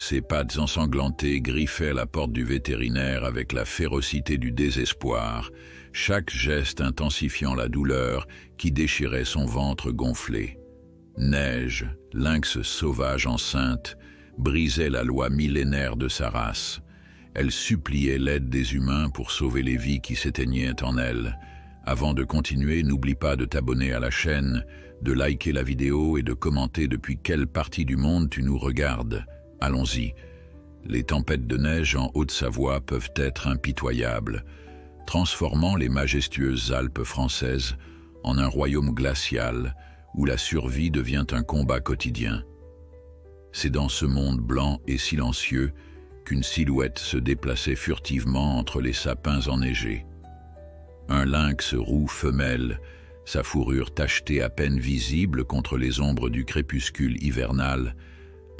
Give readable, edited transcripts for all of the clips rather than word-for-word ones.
Ses pattes ensanglantées griffaient la porte du vétérinaire avec la férocité du désespoir, chaque geste intensifiant la douleur qui déchirait son ventre gonflé. Neige, lynx sauvage enceinte, brisait la loi millénaire de sa race. Elle suppliait l'aide des humains pour sauver les vies qui s'éteignaient en elle. Avant de continuer, n'oublie pas de t'abonner à la chaîne, de liker la vidéo et de commenter depuis quelle partie du monde tu nous regardes. Allons-y. Les tempêtes de neige en Haute-Savoie peuvent être impitoyables, transformant les majestueuses Alpes françaises en un royaume glacial où la survie devient un combat quotidien. C'est dans ce monde blanc et silencieux qu'une silhouette se déplaçait furtivement entre les sapins enneigés. Un lynx roux femelle, sa fourrure tachetée à peine visible contre les ombres du crépuscule hivernal,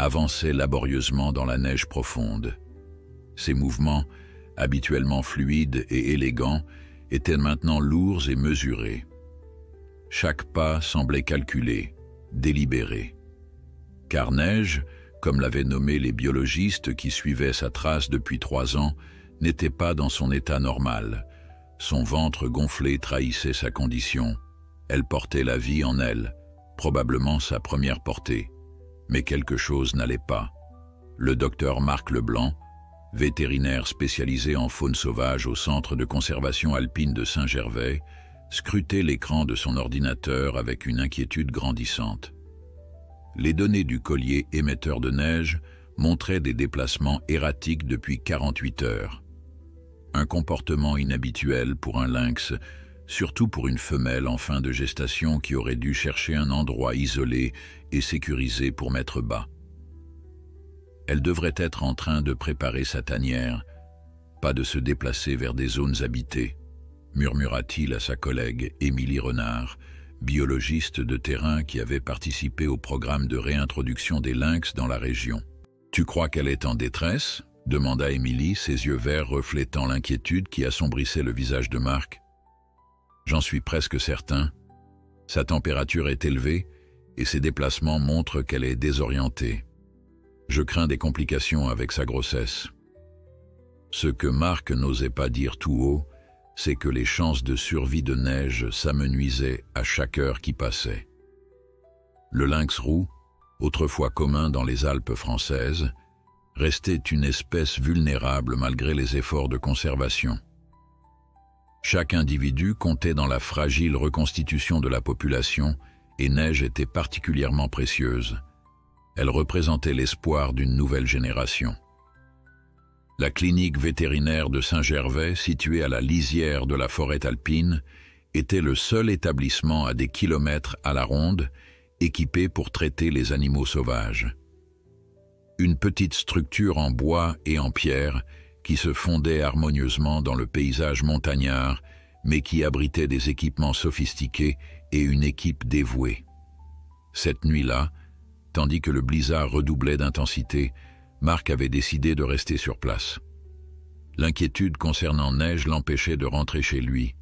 avançait laborieusement dans la neige profonde. Ses mouvements, habituellement fluides et élégants, étaient maintenant lourds et mesurés. Chaque pas semblait calculé, délibéré. Car Neige, comme l'avaient nommé les biologistes qui suivaient sa trace depuis 3 ans, n'était pas dans son état normal. Son ventre gonflé trahissait sa condition. Elle portait la vie en elle, probablement sa première portée. Mais quelque chose n'allait pas. Le docteur Marc Leblanc, vétérinaire spécialisé en faune sauvage au Centre de conservation alpine de Saint-Gervais, scrutait l'écran de son ordinateur avec une inquiétude grandissante. Les données du collier émetteur de neige montraient des déplacements erratiques depuis 48 heures. Un comportement inhabituel pour un lynx, surtout pour une femelle en fin de gestation qui aurait dû chercher un endroit isolé et sécurisé pour mettre bas. Elle devrait être en train de préparer sa tanière, pas de se déplacer vers des zones habitées, murmura-t-il à sa collègue Émilie Renard, biologiste de terrain qui avait participé au programme de réintroduction des lynx dans la région. « Tu crois qu'elle est en détresse ?» demanda Émilie, ses yeux verts reflétant l'inquiétude qui assombrissait le visage de Marc. « J'en suis presque certain. Sa température est élevée et ses déplacements montrent qu'elle est désorientée. Je crains des complications avec sa grossesse. » Ce que Marc n'osait pas dire tout haut, c'est que les chances de survie de Neige s'amenuisaient à chaque heure qui passait. Le lynx roux, autrefois commun dans les Alpes françaises, restait une espèce vulnérable malgré les efforts de conservation. Chaque individu comptait dans la fragile reconstitution de la population et Neige était particulièrement précieuse. Elle représentait l'espoir d'une nouvelle génération. La clinique vétérinaire de Saint-Gervais, située à la lisière de la forêt alpine, était le seul établissement à des kilomètres à la ronde, équipé pour traiter les animaux sauvages. Une petite structure en bois et en pierre qui se fondait harmonieusement dans le paysage montagnard, mais qui abritait des équipements sophistiqués et une équipe dévouée. Cette nuit-là, tandis que le blizzard redoublait d'intensité, Marc avait décidé de rester sur place. L'inquiétude concernant Neige l'empêchait de rentrer chez lui,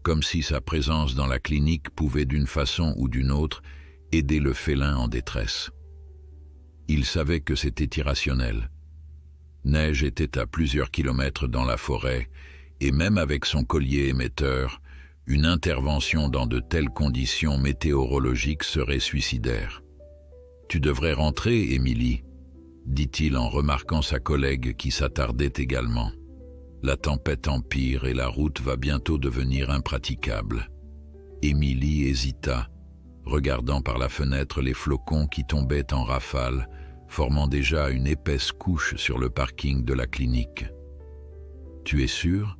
comme si sa présence dans la clinique pouvait d'une façon ou d'une autre aider le félin en détresse. Il savait que c'était irrationnel. Neige était à plusieurs kilomètres dans la forêt, et même avec son collier émetteur, une intervention dans de telles conditions météorologiques serait suicidaire. « Tu devrais rentrer, Émilie », dit-il en remarquant sa collègue qui s'attardait également. « La tempête empire et la route va bientôt devenir impraticable. » Émilie hésita, regardant par la fenêtre les flocons qui tombaient en rafales, formant déjà une épaisse couche sur le parking de la clinique. « Tu es sûr ?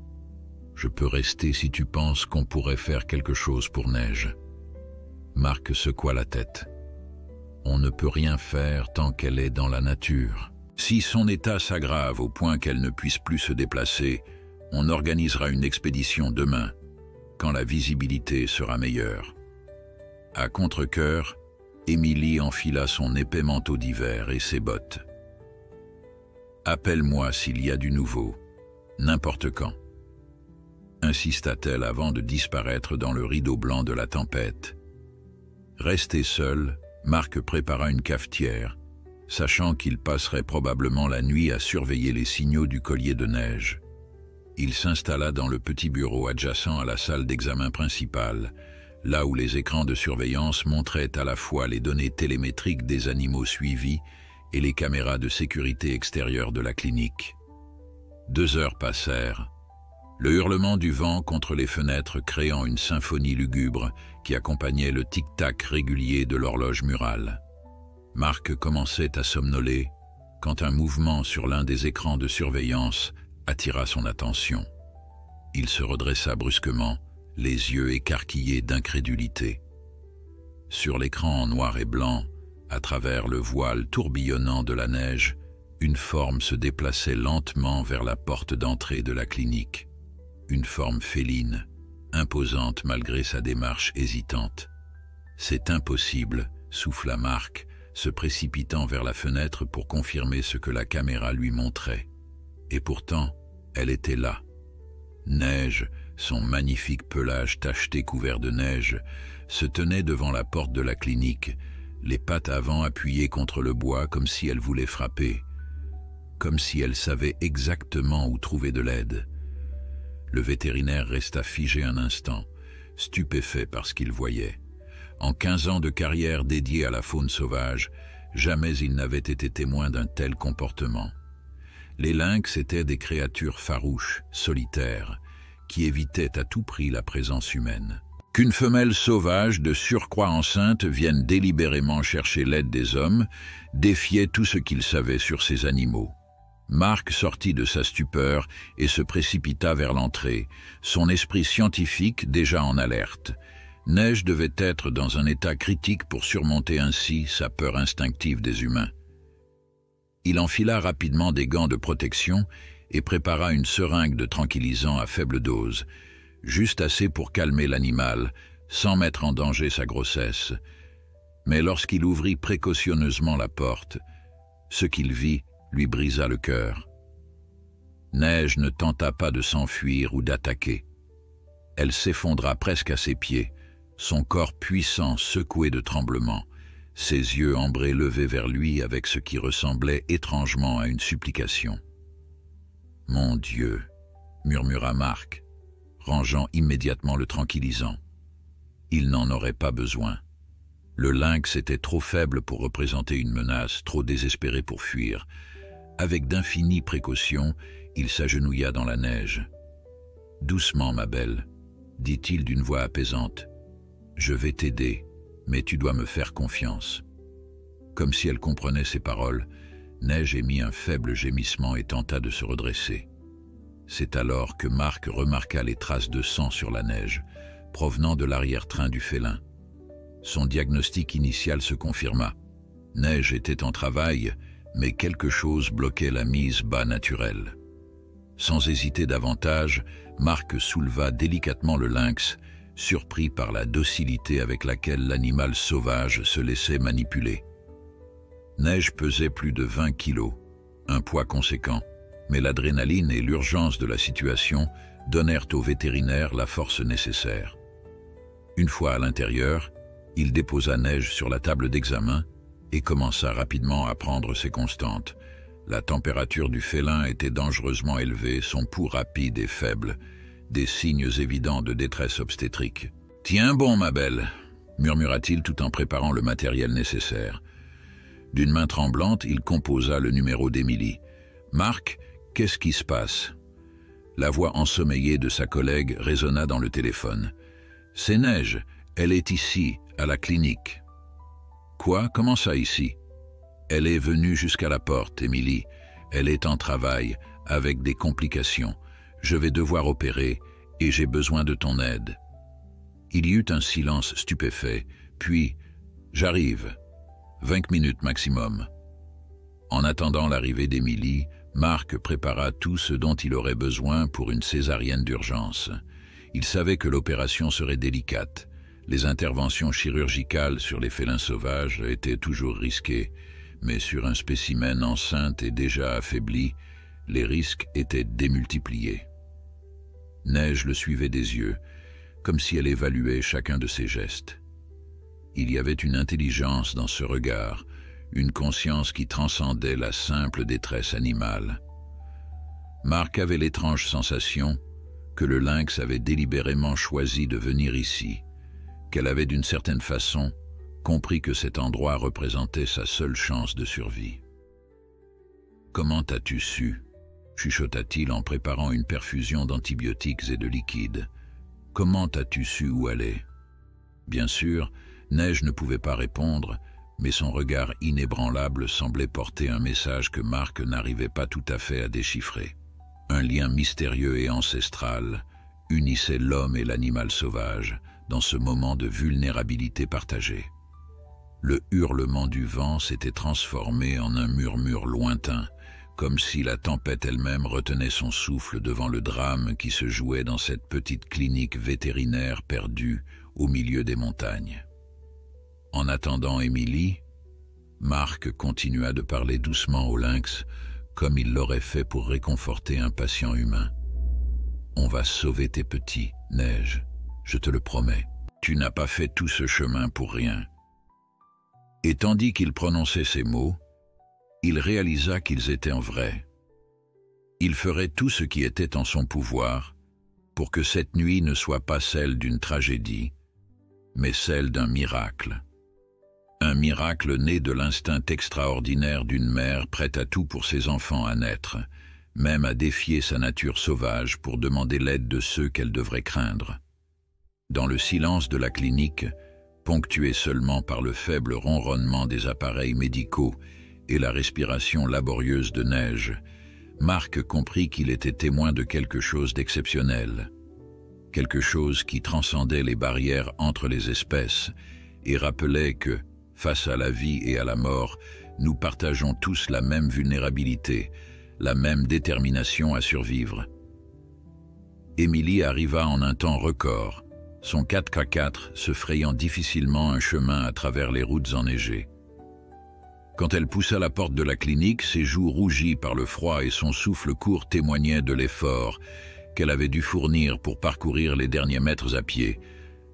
Je peux rester si tu penses qu'on pourrait faire quelque chose pour Neige. » Marc secoua la tête. « On ne peut rien faire tant qu'elle est dans la nature. Si son état s'aggrave au point qu'elle ne puisse plus se déplacer, on organisera une expédition demain, quand la visibilité sera meilleure. » À contre-cœur, Émilie enfila son épais manteau d'hiver et ses bottes. « Appelle-moi s'il y a du nouveau, n'importe quand. » insista-t-elle avant de disparaître dans le rideau blanc de la tempête. Resté seul, Marc prépara une cafetière, sachant qu'il passerait probablement la nuit à surveiller les signaux du collier de neige. Il s'installa dans le petit bureau adjacent à la salle d'examen principale, là où les écrans de surveillance montraient à la fois les données télémétriques des animaux suivis et les caméras de sécurité extérieure de la clinique. 2 heures passèrent, le hurlement du vent contre les fenêtres créant une symphonie lugubre qui accompagnait le tic-tac régulier de l'horloge murale. Marc commençait à somnoler quand un mouvement sur l'un des écrans de surveillance attira son attention. Il se redressa brusquement, les yeux écarquillés d'incrédulité. Sur l'écran en noir et blanc, à travers le voile tourbillonnant de la neige, une forme se déplaçait lentement vers la porte d'entrée de la clinique. Une forme féline, imposante malgré sa démarche hésitante. « C'est impossible », souffla Marc, se précipitant vers la fenêtre pour confirmer ce que la caméra lui montrait. Et pourtant, elle était là. Neige, son magnifique pelage tacheté couvert de neige, se tenait devant la porte de la clinique, les pattes avant appuyées contre le bois comme si elle voulait frapper, comme si elle savait exactement où trouver de l'aide. Le vétérinaire resta figé un instant, stupéfait par ce qu'il voyait. En 15 ans de carrière dédiée à la faune sauvage, jamais il n'avait été témoin d'un tel comportement. Les lynx étaient des créatures farouches, solitaires, qui évitaient à tout prix la présence humaine. Qu'une femelle sauvage, de surcroît enceinte, vienne délibérément chercher l'aide des hommes, défiait tout ce qu'il savait sur ces animaux. Marc sortit de sa stupeur et se précipita vers l'entrée, son esprit scientifique déjà en alerte. Neige devait être dans un état critique pour surmonter ainsi sa peur instinctive des humains. Il enfila rapidement des gants de protection et prépara une seringue de tranquillisant à faible dose, juste assez pour calmer l'animal, sans mettre en danger sa grossesse. Mais lorsqu'il ouvrit précautionneusement la porte, ce qu'il vit lui brisa le cœur. Neige ne tenta pas de s'enfuir ou d'attaquer. Elle s'effondra presque à ses pieds, son corps puissant secoué de tremblements, ses yeux ambrés levés vers lui avec ce qui ressemblait étrangement à une supplication. « Mon Dieu !» murmura Marc, rangeant immédiatement le tranquillisant. Il n'en aurait pas besoin. Le lynx était trop faible pour représenter une menace, trop désespéré pour fuir. Avec d'infinies précautions, il s'agenouilla dans la neige. « Doucement, ma belle, » dit-il d'une voix apaisante. « Je vais t'aider, mais tu dois me faire confiance. » Comme si elle comprenait ses paroles, Neige émit un faible gémissement et tenta de se redresser. C'est alors que Marc remarqua les traces de sang sur la neige, provenant de l'arrière-train du félin. Son diagnostic initial se confirma. Neige était en travail, mais quelque chose bloquait la mise bas naturelle. Sans hésiter davantage, Marc souleva délicatement le lynx, surpris par la docilité avec laquelle l'animal sauvage se laissait manipuler. Neige pesait plus de 20 kilos, un poids conséquent, mais l'adrénaline et l'urgence de la situation donnèrent au vétérinaire la force nécessaire. Une fois à l'intérieur, il déposa Neige sur la table d'examen et commença rapidement à prendre ses constantes. La température du félin était dangereusement élevée, son pouls rapide et faible, des signes évidents de détresse obstétrique. « Tiens bon, ma belle !» murmura-t-il tout en préparant le matériel nécessaire. D'une main tremblante, il composa le numéro d'Émilie. « Marc, qu'est-ce qui se passe ?» La voix ensommeillée de sa collègue résonna dans le téléphone. « C'est Neige, elle est ici, à la clinique. »« Quoi? Comment ça ici ?»« Elle est venue jusqu'à la porte, Émilie. Elle est en travail, avec des complications. Je vais devoir opérer et j'ai besoin de ton aide. » Il y eut un silence stupéfait, puis « J'arrive. 20 minutes maximum. » En attendant l'arrivée d'Émilie, Marc prépara tout ce dont il aurait besoin pour une césarienne d'urgence. Il savait que l'opération serait délicate. Les interventions chirurgicales sur les félins sauvages étaient toujours risquées, mais sur un spécimen enceinte et déjà affaibli, les risques étaient démultipliés. Neige le suivait des yeux, comme si elle évaluait chacun de ses gestes. Il y avait une intelligence dans ce regard, une conscience qui transcendait la simple détresse animale. Marc avait l'étrange sensation que le lynx avait délibérément choisi de venir ici, qu'elle avait d'une certaine façon compris que cet endroit représentait sa seule chance de survie. « Comment as-tu su ?» chuchota-t-il en préparant une perfusion d'antibiotiques et de liquide. « Comment as-tu su où aller ?» Bien sûr, Neige ne pouvait pas répondre, mais son regard inébranlable semblait porter un message que Marc n'arrivait pas tout à fait à déchiffrer. Un lien mystérieux et ancestral unissait l'homme et l'animal sauvage dans ce moment de vulnérabilité partagée. Le hurlement du vent s'était transformé en un murmure lointain, comme si la tempête elle-même retenait son souffle devant le drame qui se jouait dans cette petite clinique vétérinaire perdue au milieu des montagnes. En attendant Émilie, Marc continua de parler doucement au lynx, comme il l'aurait fait pour réconforter un patient humain. « On va sauver tes petits, Neige, je te le promets. Tu n'as pas fait tout ce chemin pour rien. » Et tandis qu'il prononçait ces mots, il réalisa qu'ils étaient vrais. Il ferait tout ce qui était en son pouvoir pour que cette nuit ne soit pas celle d'une tragédie, mais celle d'un miracle. Un miracle né de l'instinct extraordinaire d'une mère prête à tout pour ses enfants à naître, même à défier sa nature sauvage pour demander l'aide de ceux qu'elle devrait craindre. Dans le silence de la clinique, ponctué seulement par le faible ronronnement des appareils médicaux et la respiration laborieuse de Neige, Marc comprit qu'il était témoin de quelque chose d'exceptionnel, quelque chose qui transcendait les barrières entre les espèces et rappelait que, face à la vie et à la mort, nous partageons tous la même vulnérabilité, la même détermination à survivre. Émilie arriva en un temps record, son 4x4 se frayant difficilement un chemin à travers les routes enneigées. Quand elle poussa la porte de la clinique, ses joues rougies par le froid et son souffle court témoignaient de l'effort qu'elle avait dû fournir pour parcourir les derniers mètres à pied,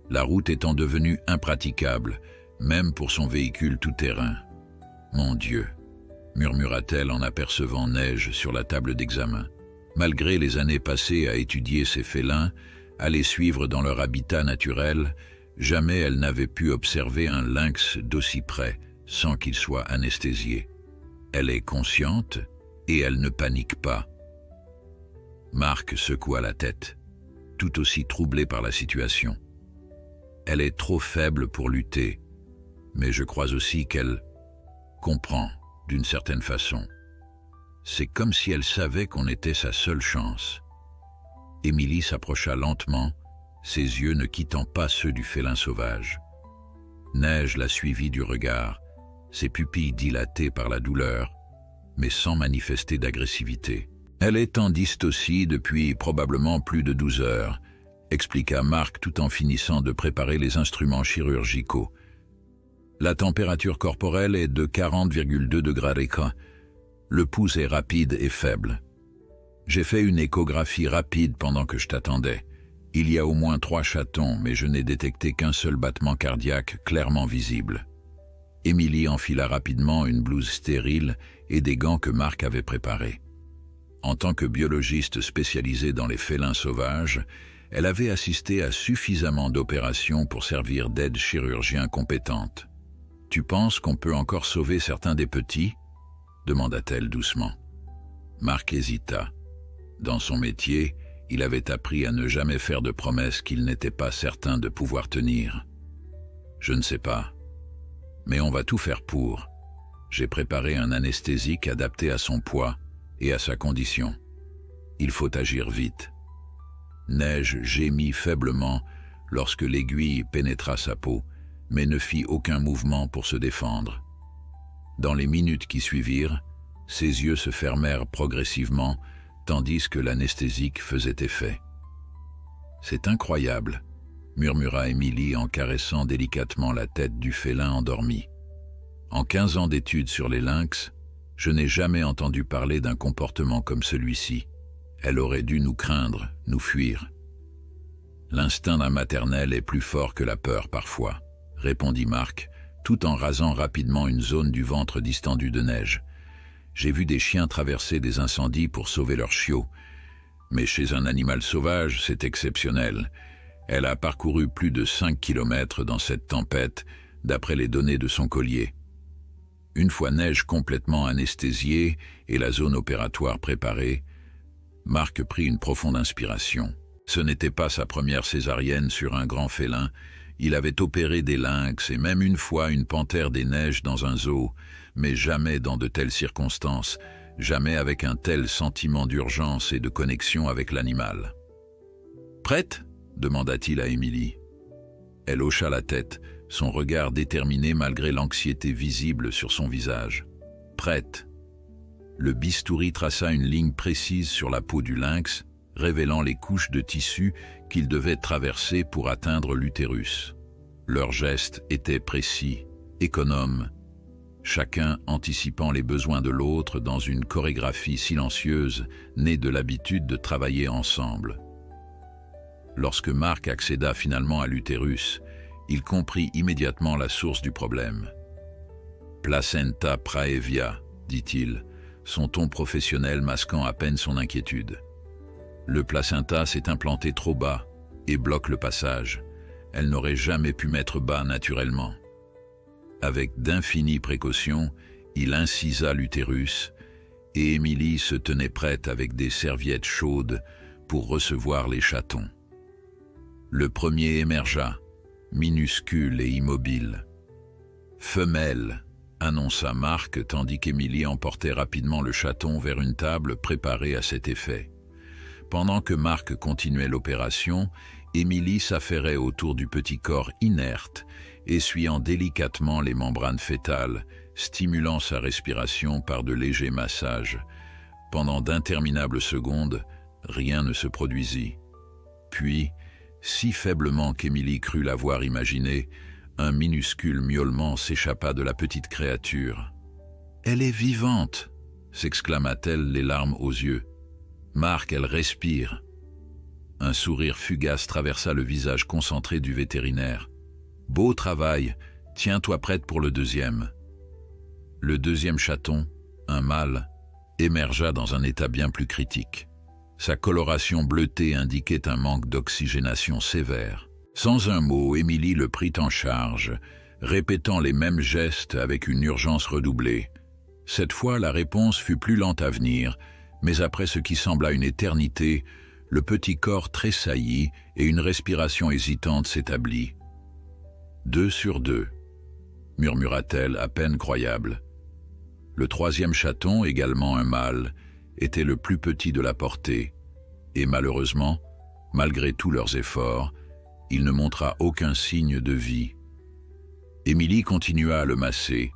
la route étant devenue impraticable, même pour son véhicule tout-terrain. « Mon Dieu !» murmura-t-elle en apercevant Neige sur la table d'examen. Malgré les années passées à étudier ces félins, à les suivre dans leur habitat naturel, jamais elle n'avait pu observer un lynx d'aussi près, sans qu'il soit anesthésié. Elle est consciente et elle ne panique pas. Marc secoua la tête, tout aussi troublé par la situation. Elle est trop faible pour lutter, mais je crois aussi qu'elle comprend d'une certaine façon. C'est comme si elle savait qu'on était sa seule chance. Émilie s'approcha lentement, ses yeux ne quittant pas ceux du félin sauvage. Neige la suivit du regard, ses pupilles dilatées par la douleur, mais sans manifester d'agressivité. « Elle est en dystocie depuis probablement plus de 12 heures, expliqua Marc tout en finissant de préparer les instruments chirurgicaux. La température corporelle est de 40,2 degrés Richter. Le pouls est rapide et faible. J'ai fait une échographie rapide pendant que je t'attendais. Il y a au moins 3 chatons, mais je n'ai détecté qu'un seul battement cardiaque clairement visible. » Émilie enfila rapidement une blouse stérile et des gants que Marc avait préparés. En tant que biologiste spécialisée dans les félins sauvages, elle avait assisté à suffisamment d'opérations pour servir d'aide chirurgien compétente. « Tu penses qu'on peut encore sauver certains des petits ?» demanda-t-elle doucement. Marc hésita. Dans son métier, il avait appris à ne jamais faire de promesses qu'il n'était pas certain de pouvoir tenir. « Je ne sais pas, mais on va tout faire pour. J'ai préparé un anesthésique adapté à son poids et à sa condition. Il faut agir vite. » Neige gémit faiblement lorsque l'aiguille pénétra sa peau, mais ne fit aucun mouvement pour se défendre. Dans les minutes qui suivirent, ses yeux se fermèrent progressivement, tandis que l'anesthésique faisait effet. « C'est incroyable », murmura Émilie en caressant délicatement la tête du félin endormi. « En 15 ans d'études sur les lynx, je n'ai jamais entendu parler d'un comportement comme celui-ci. Elle aurait dû nous craindre, nous fuir. »« L'instinct d'un maternel est plus fort que la peur parfois, » répondit Marc, tout en rasant rapidement une zone du ventre distendue de neige. J'ai vu des chiens traverser des incendies pour sauver leurs chiots. Mais chez un animal sauvage, c'est exceptionnel. Elle a parcouru plus de 5 kilomètres dans cette tempête, d'après les données de son collier. Une fois Neige complètement anesthésiée et la zone opératoire préparée, Marc prit une profonde inspiration. Ce n'était pas sa première césarienne sur un grand félin. Il avait opéré des lynx et même une fois une panthère des neiges dans un zoo, mais jamais dans de telles circonstances, jamais avec un tel sentiment d'urgence et de connexion avec l'animal. « Prête ?» demanda-t-il à Émilie. Elle hocha la tête, son regard déterminé malgré l'anxiété visible sur son visage. « Prête !» Le bistouri traça une ligne précise sur la peau du lynx, révélant les couches de tissu qu'il devait traverser pour atteindre l'utérus. Leurs gestes étaient précis, économes, chacun anticipant les besoins de l'autre dans une chorégraphie silencieuse née de l'habitude de travailler ensemble. Lorsque Marc accéda finalement à l'utérus, il comprit immédiatement la source du problème. « Placenta praevia », dit-il, son ton professionnel masquant à peine son inquiétude. Le placenta s'est implanté trop bas et bloque le passage. Elle n'aurait jamais pu mettre bas naturellement. Avec d'infinies précautions, il incisa l'utérus et Émilie se tenait prête avec des serviettes chaudes pour recevoir les chatons. Le premier émergea, minuscule et immobile. « Femelle », annonça Marc tandis qu'Émilie emportait rapidement le chaton vers une table préparée à cet effet. Pendant que Marc continuait l'opération, Émilie s'affairait autour du petit corps inerte, essuyant délicatement les membranes fœtales, stimulant sa respiration par de légers massages. Pendant d'interminables secondes, rien ne se produisit. Puis, si faiblement qu'Émilie crut l'avoir imaginé, un minuscule miaulement s'échappa de la petite créature. « Elle est vivante !» s'exclama-t-elle, les larmes aux yeux. « Marc, elle respire !» Un sourire fugace traversa le visage concentré du vétérinaire. « Beau travail, tiens-toi prête pour le deuxième. » Le deuxième chaton, un mâle, émergea dans un état bien plus critique. Sa coloration bleutée indiquait un manque d'oxygénation sévère. Sans un mot, Émilie le prit en charge, répétant les mêmes gestes avec une urgence redoublée. Cette fois, la réponse fut plus lente à venir, mais après ce qui sembla une éternité, le petit corps tressaillit et une respiration hésitante s'établit. « 2 sur 2, murmura-t-elle à peine croyable. Le troisième chaton, également un mâle, était le plus petit de la portée, et malheureusement, malgré tous leurs efforts, il ne montra aucun signe de vie. Émilie continua à le masser,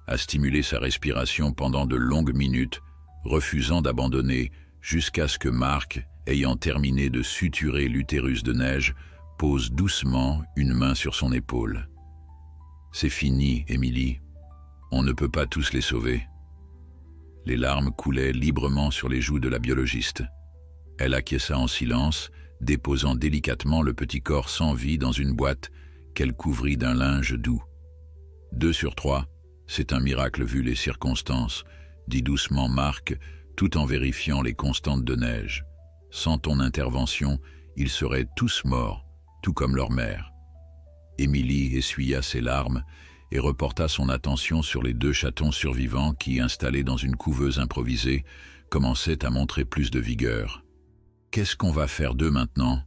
à stimuler sa respiration pendant de longues minutes, refusant d'abandonner jusqu'à ce que Marc, ayant terminé de suturer l'utérus de Neige, pose doucement une main sur son épaule. « C'est fini, Émilie. On ne peut pas tous les sauver. » Les larmes coulaient librement sur les joues de la biologiste. Elle acquiesça en silence, déposant délicatement le petit corps sans vie dans une boîte qu'elle couvrit d'un linge doux. « 2 sur 3, c'est un miracle vu les circonstances, dit doucement Marc, tout en vérifiant les constantes de Neige. Sans ton intervention, ils seraient tous morts, tout comme leur mère. » Émilie essuya ses larmes et reporta son attention sur les 2 chatons survivants qui, installés dans une couveuse improvisée, commençaient à montrer plus de vigueur. Qu'est-ce qu'on va faire d'eux maintenant?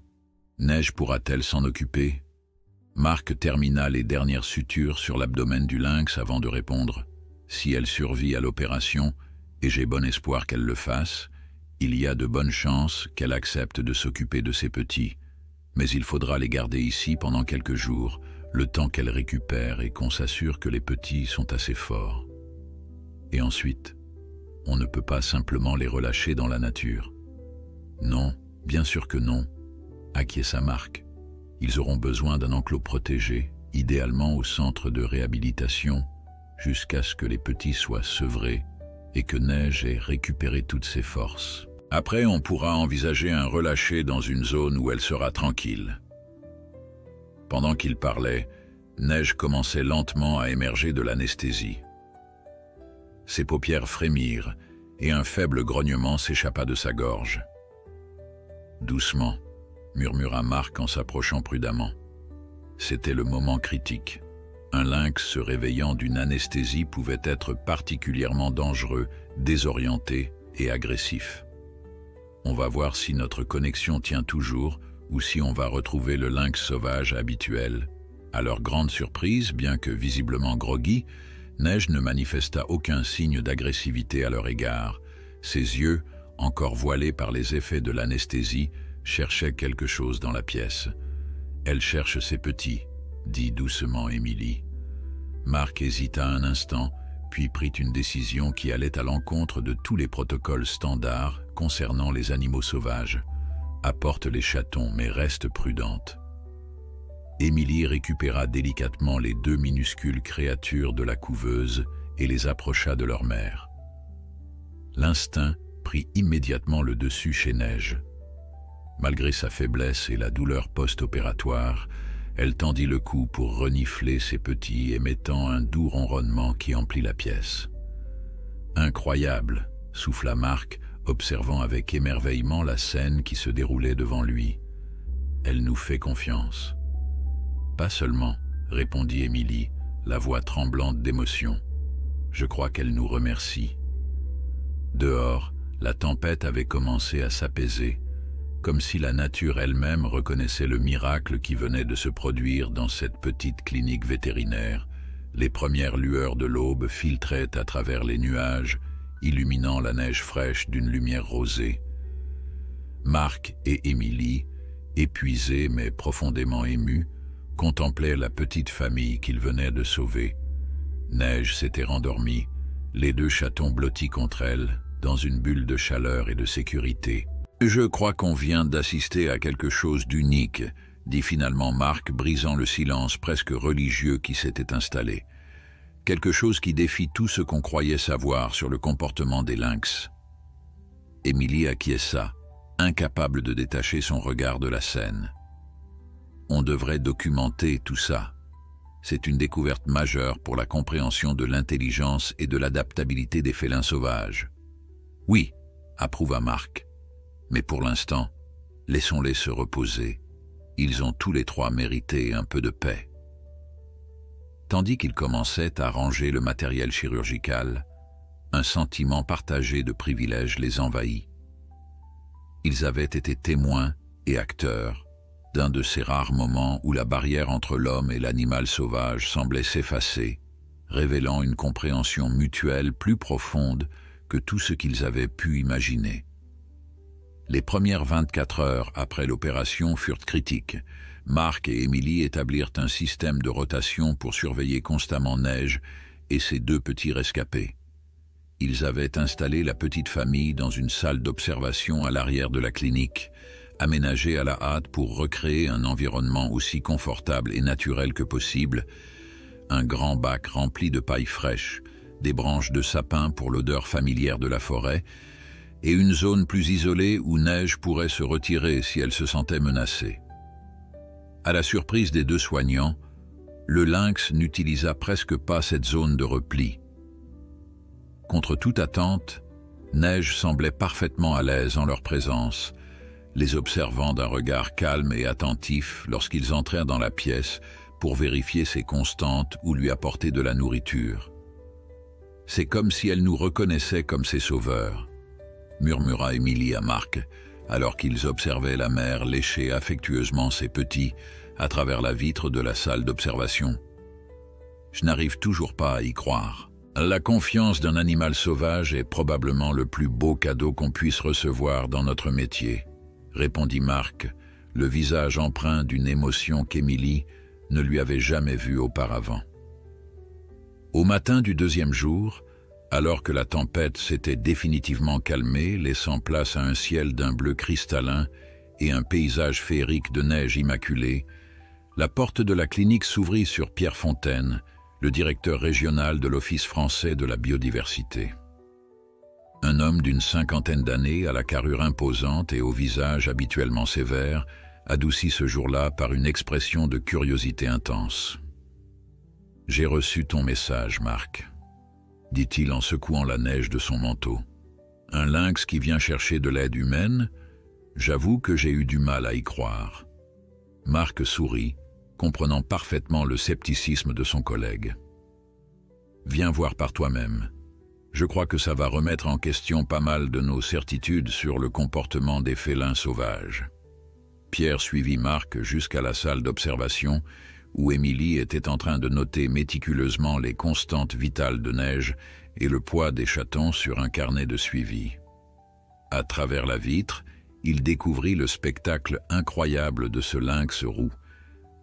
Neige pourra-t-elle s'en occuper? Marc termina les dernières sutures sur l'abdomen du lynx avant de répondre. Si elle survit à l'opération, et j'ai bon espoir qu'elle le fasse, il y a de bonnes chances qu'elle accepte de s'occuper de ses petits. Mais il faudra les garder ici pendant quelques jours, le temps qu'elle récupère et qu'on s'assure que les petits sont assez forts. Et ensuite, on ne peut pas simplement les relâcher dans la nature. Non, bien sûr que non, acquiesça Marc. Ils auront besoin d'un enclos protégé, idéalement au centre de réhabilitation, jusqu'à ce que les petits soient sevrés et que Neige ait récupéré toutes ses forces. Après, on pourra envisager un relâché dans une zone où elle sera tranquille. Pendant qu'il parlait, Neige commençait lentement à émerger de l'anesthésie. Ses paupières frémirent et un faible grognement s'échappa de sa gorge. « Doucement », murmura Marc en s'approchant prudemment. C'était le moment critique. Un lynx se réveillant d'une anesthésie pouvait être particulièrement dangereux, désorienté et agressif. On va voir si notre connexion tient toujours ou si on va retrouver le lynx sauvage habituel. À leur grande surprise, bien que visiblement groggy, Neige ne manifesta aucun signe d'agressivité à leur égard. Ses yeux, encore voilés par les effets de l'anesthésie, cherchaient quelque chose dans la pièce. « Elle cherche ses petits », dit doucement Émilie. Marc hésita un instant, puis prit une décision qui allait à l'encontre de tous les protocoles standards concernant les animaux sauvages. « Apporte les chatons, mais reste prudente. » Émilie récupéra délicatement les deux minuscules créatures de la couveuse et les approcha de leur mère. L'instinct prit immédiatement le dessus chez Neige. Malgré sa faiblesse et la douleur post-opératoire, elle tendit le cou pour renifler ses petits, émettant un doux ronronnement qui emplit la pièce. « Incroyable !» souffla Marc, observant avec émerveillement la scène qui se déroulait devant lui. « Elle nous fait confiance. » « Pas seulement, » répondit Émilie, la voix tremblante d'émotion. « Je crois qu'elle nous remercie. » Dehors, la tempête avait commencé à s'apaiser, comme si la nature elle-même reconnaissait le miracle qui venait de se produire dans cette petite clinique vétérinaire. Les premières lueurs de l'aube filtraient à travers les nuages, illuminant la neige fraîche d'une lumière rosée. Marc et Émilie, épuisés mais profondément émus, contemplaient la petite famille qu'ils venaient de sauver. Neige s'était rendormie, les deux chatons blottis contre elle, dans une bulle de chaleur et de sécurité. « Je crois qu'on vient d'assister à quelque chose d'unique », dit finalement Marc, brisant le silence presque religieux qui s'était installé. « Quelque chose qui défie tout ce qu'on croyait savoir sur le comportement des lynx. » Émilie acquiesça, incapable de détacher son regard de la scène. On devrait documenter tout ça. C'est une découverte majeure pour la compréhension de l'intelligence et de l'adaptabilité des félins sauvages. Oui, approuva Marc. Mais pour l'instant, laissons-les se reposer. Ils ont tous les trois mérité un peu de paix. Tandis qu'ils commençaient à ranger le matériel chirurgical, un sentiment partagé de privilège les envahit. Ils avaient été témoins et acteurs d'un de ces rares moments où la barrière entre l'homme et l'animal sauvage semblait s'effacer, révélant une compréhension mutuelle plus profonde que tout ce qu'ils avaient pu imaginer. Les premières 24 heures après l'opération furent critiques. Marc et Émilie établirent un système de rotation pour surveiller constamment Neige et ses deux petits rescapés. Ils avaient installé la petite famille dans une salle d'observation à l'arrière de la clinique, aménagée à la hâte pour recréer un environnement aussi confortable et naturel que possible. Un grand bac rempli de paille fraîche, des branches de sapin pour l'odeur familière de la forêt, et une zone plus isolée où Neige pourrait se retirer si elle se sentait menacée. À la surprise des deux soignants, le lynx n'utilisa presque pas cette zone de repli. Contre toute attente, Neige semblait parfaitement à l'aise en leur présence, les observant d'un regard calme et attentif lorsqu'ils entrèrent dans la pièce pour vérifier ses constantes ou lui apporter de la nourriture. « C'est comme si elle nous reconnaissait comme ses sauveurs », murmura Émilie à Marc, alors qu'ils observaient la mère lécher affectueusement ses petits à travers la vitre de la salle d'observation. « Je n'arrive toujours pas à y croire. La confiance d'un animal sauvage est probablement le plus beau cadeau qu'on puisse recevoir dans notre métier, » répondit Marc, le visage empreint d'une émotion qu'Émilie ne lui avait jamais vue auparavant. Au matin du deuxième jour, alors que la tempête s'était définitivement calmée, laissant place à un ciel d'un bleu cristallin et un paysage féerique de neige immaculée, la porte de la clinique s'ouvrit sur Pierre Fontaine, le directeur régional de l'Office français de la biodiversité. Un homme d'une 50aine d'années, à la carrure imposante et au visage habituellement sévère, adouci ce jour-là par une expression de curiosité intense. J'ai reçu ton message, Marc, dit-il en secouant la neige de son manteau. Un lynx qui vient chercher de l'aide humaine? J'avoue que j'ai eu du mal à y croire. Marc sourit, comprenant parfaitement le scepticisme de son collègue. Viens voir par toi-même. Je crois que ça va remettre en question pas mal de nos certitudes sur le comportement des félins sauvages. Pierre suivit Marc jusqu'à la salle d'observation où Émilie était en train de noter méticuleusement les constantes vitales de Neige et le poids des chatons sur un carnet de suivi. À travers la vitre, il découvrit le spectacle incroyable de ce lynx roux,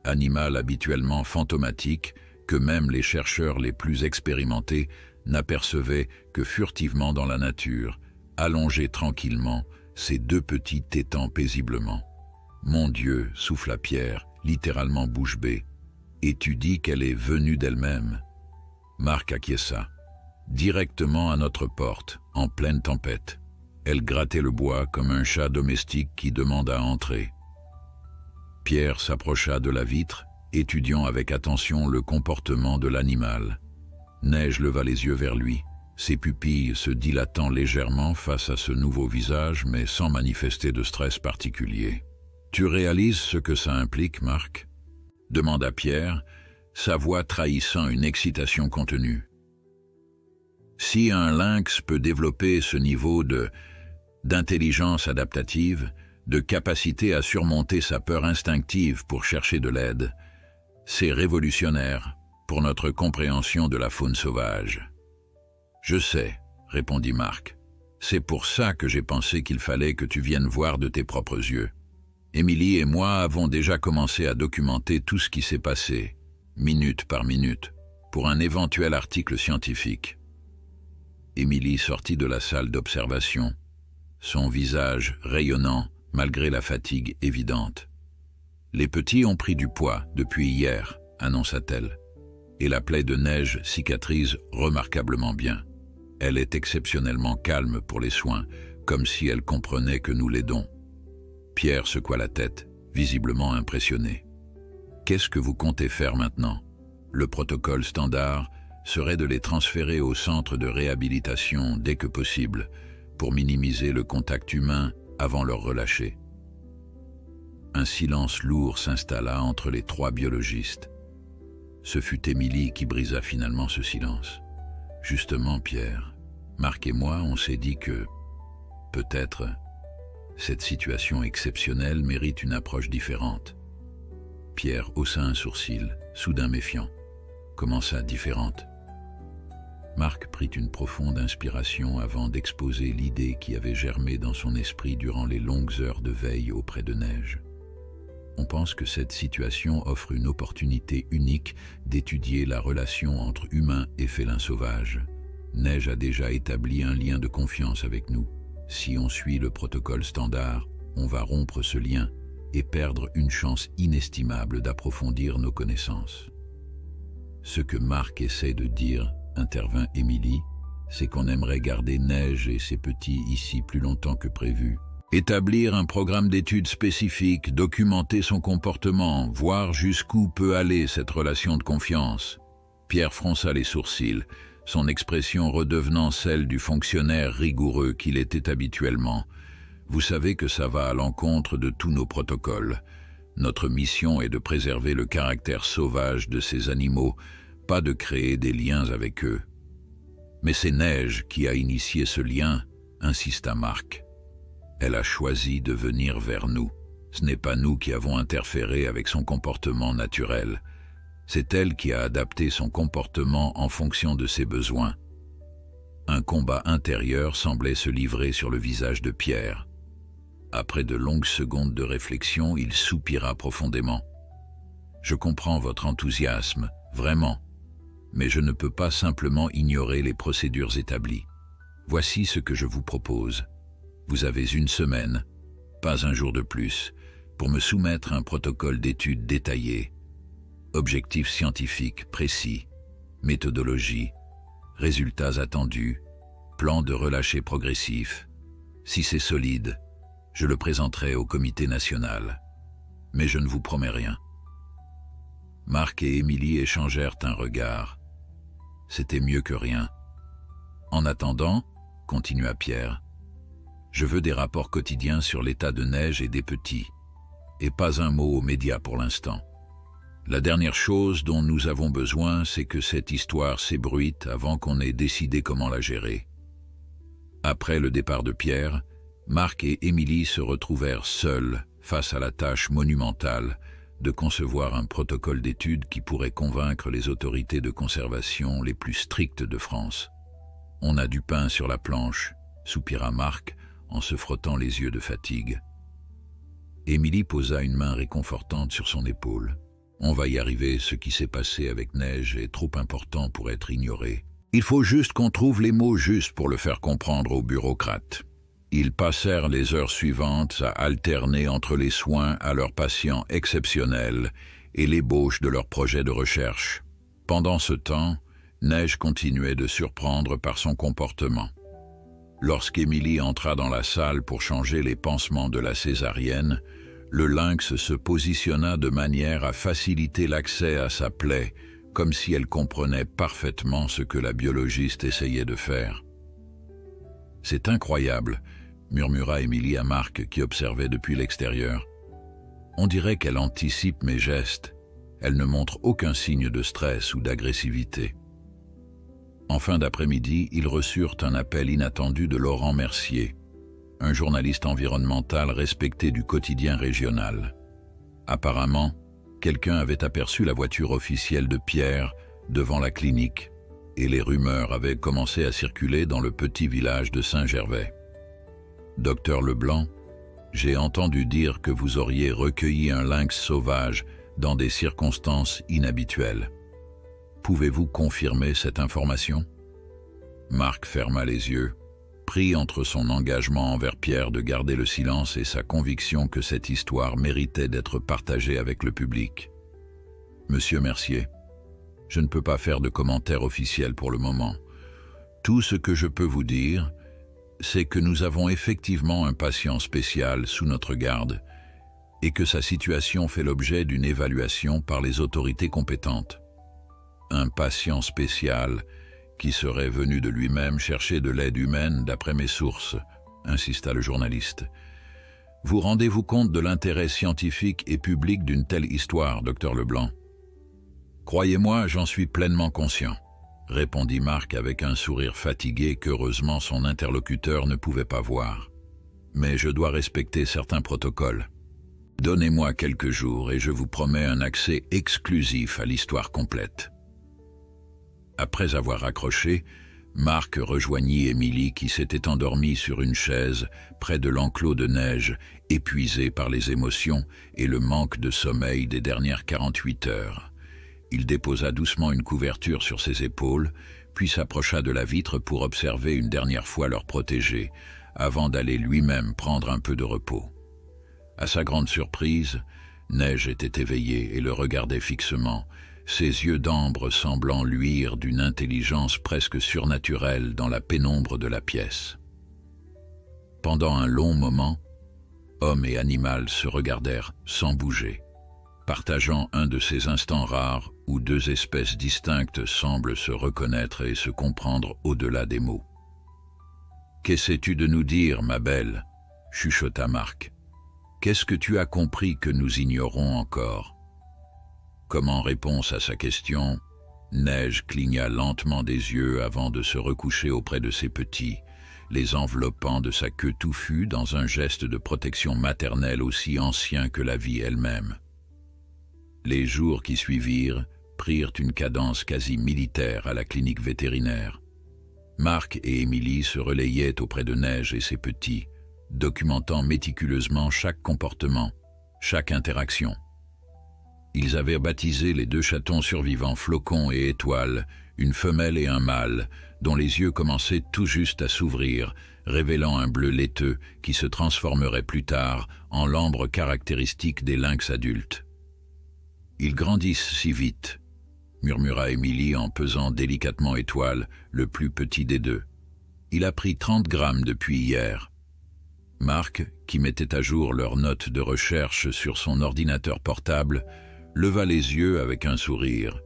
animal habituellement fantomatique que même les chercheurs les plus expérimentés n'apercevaient que furtivement dans la nature, allongé tranquillement, ses deux petits tétans paisiblement. « Mon Dieu » souffla Pierre, littéralement bouche bée. « Et tu dis qu'elle est venue d'elle-même » Marc acquiesça. Directement à notre porte, en pleine tempête. Elle grattait le bois comme un chat domestique qui demande à entrer. Pierre s'approcha de la vitre, étudiant avec attention le comportement de l'animal. Neige leva les yeux vers lui, ses pupilles se dilatant légèrement face à ce nouveau visage, mais sans manifester de stress particulier. « Tu réalises ce que ça implique, Marc ?» demanda Pierre, sa voix trahissant une excitation contenue. Si un lynx peut développer ce niveau d'intelligence adaptative, de capacité à surmonter sa peur instinctive pour chercher de l'aide, c'est révolutionnaire pour notre compréhension de la faune sauvage. « Je sais, » répondit Marc. « C'est pour ça que j'ai pensé qu'il fallait que tu viennes voir de tes propres yeux. Émilie et moi avons déjà commencé à documenter tout ce qui s'est passé, minute par minute, pour un éventuel article scientifique. » Émilie sortit de la salle d'observation, son visage rayonnant malgré la fatigue évidente. « Les petits ont pris du poids depuis hier, » annonça-t-elle, et la plaie de Neige cicatrise remarquablement bien. Elle est exceptionnellement calme pour les soins, comme si elle comprenait que nous l'aidons. Pierre secoua la tête, visiblement impressionné. « Qu'est-ce que vous comptez faire maintenant ? Le protocole standard serait de les transférer au centre de réhabilitation dès que possible, pour minimiser le contact humain avant leur relâcher. » Un silence lourd s'installa entre les trois biologistes. Ce fut Émilie qui brisa finalement ce silence. « Justement, Pierre, Marc et moi, on s'est dit que, peut-être, cette situation exceptionnelle mérite une approche différente. » Pierre haussa un sourcil, soudain méfiant. « Comment ça, différente ?» Marc prit une profonde inspiration avant d'exposer l'idée qui avait germé dans son esprit durant les longues heures de veille auprès de Neige. On pense que cette situation offre une opportunité unique d'étudier la relation entre humains et félins sauvages. Neige a déjà établi un lien de confiance avec nous. Si on suit le protocole standard, on va rompre ce lien et perdre une chance inestimable d'approfondir nos connaissances. Ce que Marc essaie de dire, intervint Émilie, c'est qu'on aimerait garder Neige et ses petits ici plus longtemps que prévu. Établir un programme d'études spécifique, documenter son comportement, voir jusqu'où peut aller cette relation de confiance. Pierre fronça les sourcils, son expression redevenant celle du fonctionnaire rigoureux qu'il était habituellement. Vous savez que ça va à l'encontre de tous nos protocoles. Notre mission est de préserver le caractère sauvage de ces animaux, pas de créer des liens avec eux. Mais c'est Neige qui a initié ce lien, insista Marc. Elle a choisi de venir vers nous. Ce n'est pas nous qui avons interféré avec son comportement naturel. C'est elle qui a adapté son comportement en fonction de ses besoins. Un combat intérieur semblait se livrer sur le visage de Pierre. Après de longues secondes de réflexion, il soupira profondément. « Je comprends votre enthousiasme, vraiment, mais je ne peux pas simplement ignorer les procédures établies. Voici ce que je vous propose. Vous avez une semaine, pas un jour de plus, pour me soumettre un protocole d'études détaillé. Objectifs scientifiques précis, méthodologie, résultats attendus, plan de relâcher progressif. Si c'est solide, je le présenterai au comité national. Mais je ne vous promets rien. » Marc et Émilie échangèrent un regard. C'était mieux que rien. En attendant, continua Pierre, je veux des rapports quotidiens sur l'état de Neige et des petits, et pas un mot aux médias pour l'instant. La dernière chose dont nous avons besoin, c'est que cette histoire s'ébruite avant qu'on ait décidé comment la gérer. Après le départ de Pierre, Marc et Émilie se retrouvèrent seuls face à la tâche monumentale de concevoir un protocole d'étude qui pourrait convaincre les autorités de conservation les plus strictes de France. « On a du pain sur la planche », soupira Marc en se frottant les yeux de fatigue. Émilie posa une main réconfortante sur son épaule. « On va y arriver, ce qui s'est passé avec Neige est trop important pour être ignoré. Il faut juste qu'on trouve les mots justes pour le faire comprendre aux bureaucrates. » Ils passèrent les heures suivantes à alterner entre les soins à leurs patients exceptionnels et l'ébauche de leurs projets de recherche. Pendant ce temps, Neige continuait de surprendre par son comportement. Lorsqu'Émilie entra dans la salle pour changer les pansements de la césarienne, le lynx se positionna de manière à faciliter l'accès à sa plaie, comme si elle comprenait parfaitement ce que la biologiste essayait de faire. « C'est incroyable », murmura Émilie à Marc qui observait depuis l'extérieur. « On dirait qu'elle anticipe mes gestes. Elle ne montre aucun signe de stress ou d'agressivité. » En fin d'après-midi, ils reçurent un appel inattendu de Laurent Mercier, un journaliste environnemental respecté du quotidien régional. Apparemment, quelqu'un avait aperçu la voiture officielle de Pierre devant la clinique, et les rumeurs avaient commencé à circuler dans le petit village de Saint-Gervais. « Docteur Leblanc, j'ai entendu dire que vous auriez recueilli un lynx sauvage dans des circonstances inhabituelles. Pouvez-vous confirmer cette information ?» Marc ferma les yeux, pris entre son engagement envers Pierre de garder le silence et sa conviction que cette histoire méritait d'être partagée avec le public. « Monsieur Mercier, je ne peux pas faire de commentaire officiel pour le moment. Tout ce que je peux vous dire, c'est que nous avons effectivement un patient spécial sous notre garde et que sa situation fait l'objet d'une évaluation par les autorités compétentes. Un patient spécial qui serait venu de lui-même chercher de l'aide humaine d'après mes sources, insista le journaliste. Vous rendez-vous compte de l'intérêt scientifique et public d'une telle histoire, docteur Leblanc? Croyez-moi, j'en suis pleinement conscient, répondit Marc avec un sourire fatigué qu'heureusement son interlocuteur ne pouvait pas voir. Mais je dois respecter certains protocoles. Donnez-moi quelques jours et je vous promets un accès exclusif à l'histoire complète. Après avoir raccroché, Marc rejoignit Émilie qui s'était endormie sur une chaise près de l'enclos de Neige, épuisée par les émotions et le manque de sommeil des dernières 48 heures. Il déposa doucement une couverture sur ses épaules, puis s'approcha de la vitre pour observer une dernière fois leur protégé, avant d'aller lui-même prendre un peu de repos. À sa grande surprise, Neige était éveillée et le regardait fixement, ses yeux d'ambre semblant luire d'une intelligence presque surnaturelle dans la pénombre de la pièce. Pendant un long moment, homme et animal se regardèrent sans bouger, partageant un de ces instants rares où deux espèces distinctes semblent se reconnaître et se comprendre au-delà des mots. « Qu'essaies-tu de nous dire, ma belle ?» chuchota Marc. « Qu'est-ce que tu as compris que nous ignorons encore ?» Comme en réponse à sa question, Neige cligna lentement des yeux avant de se recoucher auprès de ses petits, les enveloppant de sa queue touffue dans un geste de protection maternelle aussi ancien que la vie elle-même. Les jours qui suivirent prirent une cadence quasi militaire à la clinique vétérinaire. Marc et Émilie se relayaient auprès de Neige et ses petits, documentant méticuleusement chaque comportement, chaque interaction. Ils avaient baptisé les deux chatons survivants Flocon et Étoile, une femelle et un mâle, dont les yeux commençaient tout juste à s'ouvrir, révélant un bleu laiteux qui se transformerait plus tard en l'ambre caractéristique des lynx adultes. « Ils grandissent si vite », murmura Émilie en pesant délicatement Étoile, le plus petit des deux. « Il a pris 30 grammes depuis hier. » Marc, qui mettait à jour leurs notes de recherche sur son ordinateur portable, leva les yeux avec un sourire.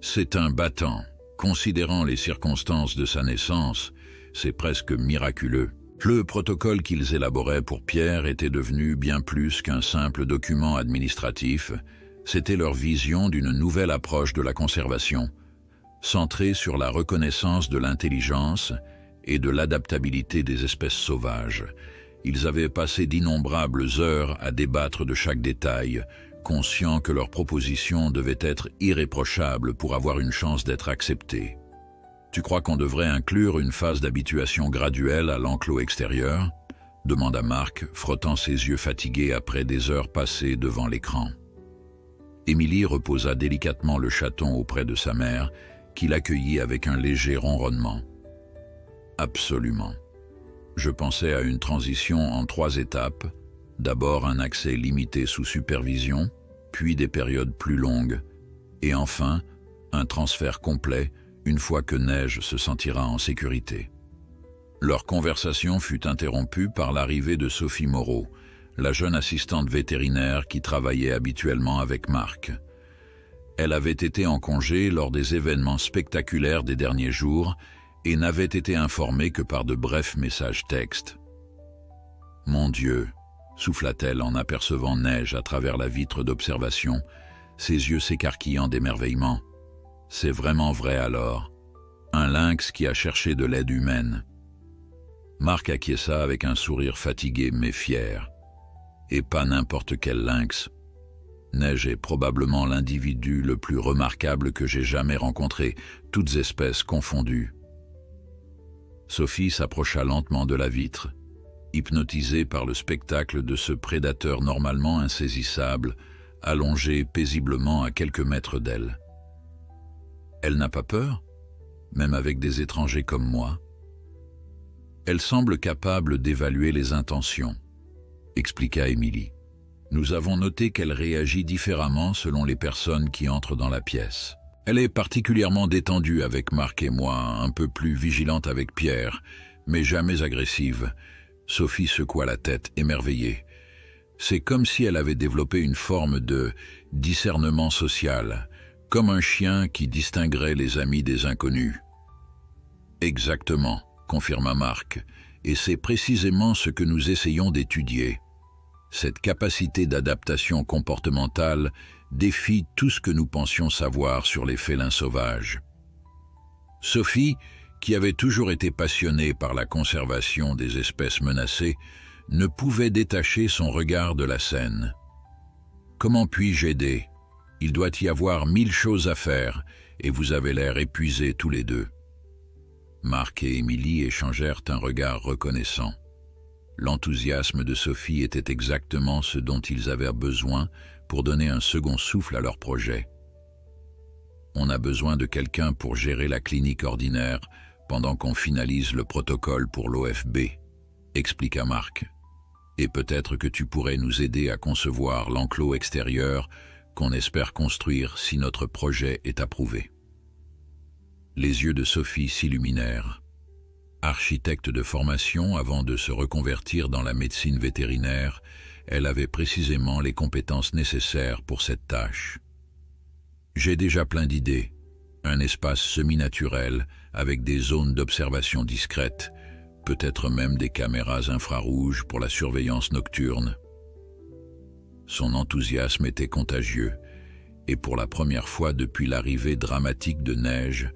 C'est un battant. Considérant les circonstances de sa naissance, c'est presque miraculeux. Le protocole qu'ils élaboraient pour Pierre était devenu bien plus qu'un simple document administratif. C'était leur vision d'une nouvelle approche de la conservation, centrée sur la reconnaissance de l'intelligence et de l'adaptabilité des espèces sauvages. Ils avaient passé d'innombrables heures à débattre de chaque détail, conscients que leur proposition devait être irréprochable pour avoir une chance d'être acceptée. « Tu crois qu'on devrait inclure une phase d'habituation graduelle à l'enclos extérieur ?» demanda Marc, frottant ses yeux fatigués après des heures passées devant l'écran. Émilie reposa délicatement le chaton auprès de sa mère, qui l'accueillit avec un léger ronronnement. « Absolument. Je pensais à une transition en 3 étapes, d'abord un accès limité sous supervision, puis des périodes plus longues, et enfin un transfert complet une fois que Neige se sentira en sécurité. » Leur conversation fut interrompue par l'arrivée de Sophie Moreau, la jeune assistante vétérinaire qui travaillait habituellement avec Marc. Elle avait été en congé lors des événements spectaculaires des derniers jours et n'avait été informée que par de brefs messages textes. « Mon Dieu !» souffla-t-elle en apercevant Neige à travers la vitre d'observation, ses yeux s'écarquillant d'émerveillement. « C'est vraiment vrai alors. Un lynx qui a cherché de l'aide humaine. » Marc acquiesça avec un sourire fatigué mais fier. « Et pas n'importe quel lynx. Neige est probablement l'individu le plus remarquable que j'ai jamais rencontré, toutes espèces confondues. » Sophie s'approcha lentement de la vitre, hypnotisée par le spectacle de ce prédateur normalement insaisissable, allongé paisiblement à quelques mètres d'elle. « Elle n'a pas peur, même avec des étrangers comme moi. Elle semble capable d'évaluer les intentions, » expliqua Émilie. « Nous avons noté qu'elle réagit différemment selon les personnes qui entrent dans la pièce. Elle est particulièrement détendue avec Marc et moi, un peu plus vigilante avec Pierre, mais jamais agressive. » Sophie secoua la tête, émerveillée. C'est comme si elle avait développé une forme de discernement social, comme un chien qui distinguerait les amis des inconnus. « Exactement, » confirma Marc, et c'est précisément ce que nous essayons d'étudier. Cette capacité d'adaptation comportementale défie tout ce que nous pensions savoir sur les félins sauvages. Sophie, qui avait toujours été passionnée par la conservation des espèces menacées, ne pouvait détacher son regard de la scène. « Comment puis-je aider ? Il doit y avoir 1000 choses à faire, et vous avez l'air épuisés tous les deux. » Marc et Émilie échangèrent un regard reconnaissant. L'enthousiasme de Sophie était exactement ce dont ils avaient besoin pour donner un second souffle à leur projet. « On a besoin de quelqu'un pour gérer la clinique ordinaire pendant qu'on finalise le protocole pour l'OFB, » expliqua Marc. « Et peut-être que tu pourrais nous aider à concevoir l'enclos extérieur qu'on espère construire si notre projet est approuvé. » Les yeux de Sophie s'illuminèrent. Architecte de formation avant de se reconvertir dans la médecine vétérinaire, elle avait précisément les compétences nécessaires pour cette tâche. « J'ai déjà plein d'idées. Un espace semi-naturel avec des zones d'observation discrètes, peut-être même des caméras infrarouges pour la surveillance nocturne. » Son enthousiasme était contagieux, et pour la première fois depuis l'arrivée dramatique de Neige,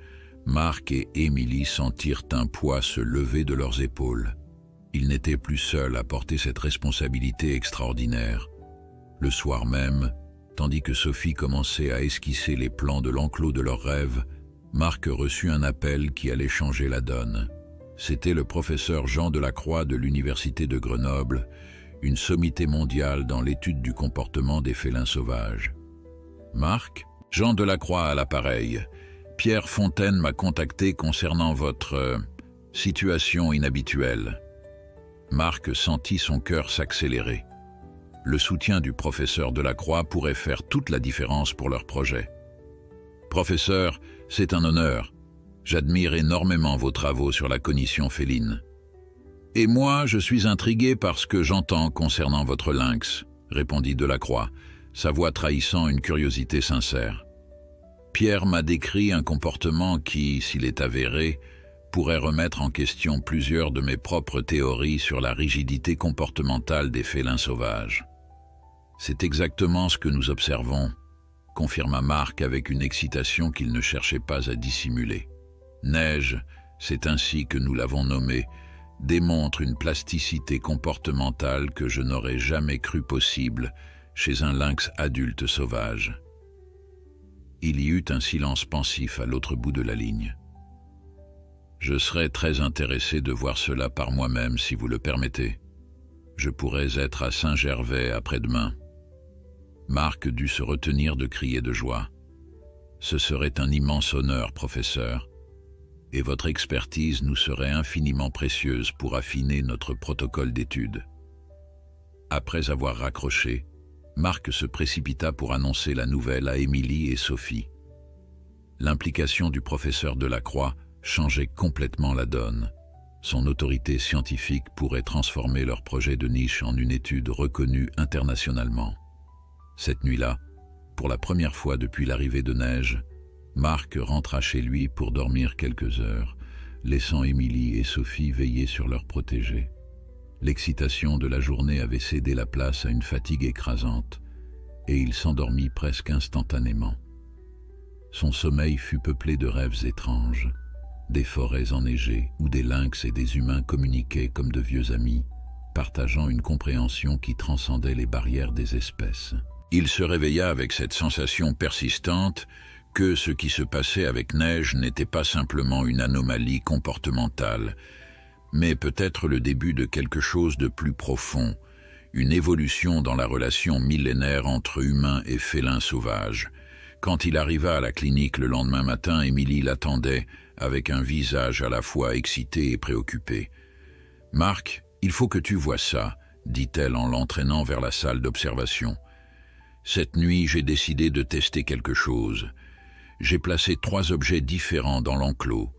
Marc et Émilie sentirent un poids se lever de leurs épaules. Ils n'étaient plus seuls à porter cette responsabilité extraordinaire. Le soir même, tandis que Sophie commençait à esquisser les plans de l'enclos de leurs rêves, Marc reçut un appel qui allait changer la donne. C'était le professeur Jean Delacroix de l'Université de Grenoble, une sommité mondiale dans l'étude du comportement des félins sauvages. « Marc, Jean Delacroix à l'appareil. Pierre Fontaine m'a contacté concernant votre situation inhabituelle. » Marc sentit son cœur s'accélérer. Le soutien du professeur Delacroix pourrait faire toute la différence pour leur projet. « Professeur, c'est un honneur. J'admire énormément vos travaux sur la cognition féline. »« Et moi, je suis intrigué par ce que j'entends concernant votre lynx, » répondit Delacroix. « sa voix trahissant une curiosité sincère. Pierre m'a décrit un comportement qui, s'il est avéré, pourrait remettre en question plusieurs de mes propres théories sur la rigidité comportementale des félins sauvages. C'est exactement ce que nous observons, confirma Marc avec une excitation qu'il ne cherchait pas à dissimuler. Neige, c'est ainsi que nous l'avons nommé, démontre une plasticité comportementale que je n'aurais jamais cru possible chez un lynx adulte sauvage. Il y eut un silence pensif à l'autre bout de la ligne. Je serais très intéressé de voir cela par moi-même si vous le permettez. Je pourrais être à Saint-Gervais après-demain. Marc dut se retenir de crier de joie. Ce serait un immense honneur, professeur, et votre expertise nous serait infiniment précieuse pour affiner notre protocole d'étude. Après avoir raccroché, Marc se précipita pour annoncer la nouvelle à Émilie et Sophie. L'implication du professeur Delacroix changeait complètement la donne. Son autorité scientifique pourrait transformer leur projet de niche en une étude reconnue internationalement. Cette nuit-là, pour la première fois depuis l'arrivée de Neige, Marc rentra chez lui pour dormir quelques heures, laissant Émilie et Sophie veiller sur leur protégé. L'excitation de la journée avait cédé la place à une fatigue écrasante, et il s'endormit presque instantanément. Son sommeil fut peuplé de rêves étranges, des forêts enneigées où des lynx et des humains communiquaient comme de vieux amis, partageant une compréhension qui transcendait les barrières des espèces. Il se réveilla avec cette sensation persistante que ce qui se passait avec Neige n'était pas simplement une anomalie comportementale, mais peut-être le début de quelque chose de plus profond, une évolution dans la relation millénaire entre humains et félins sauvages. Quand il arriva à la clinique le lendemain matin, Émilie l'attendait avec un visage à la fois excité et préoccupé. « Marc, il faut que tu vois ça, » dit-elle en l'entraînant vers la salle d'observation. « Cette nuit, j'ai décidé de tester quelque chose. J'ai placé 3 objets différents dans l'enclos,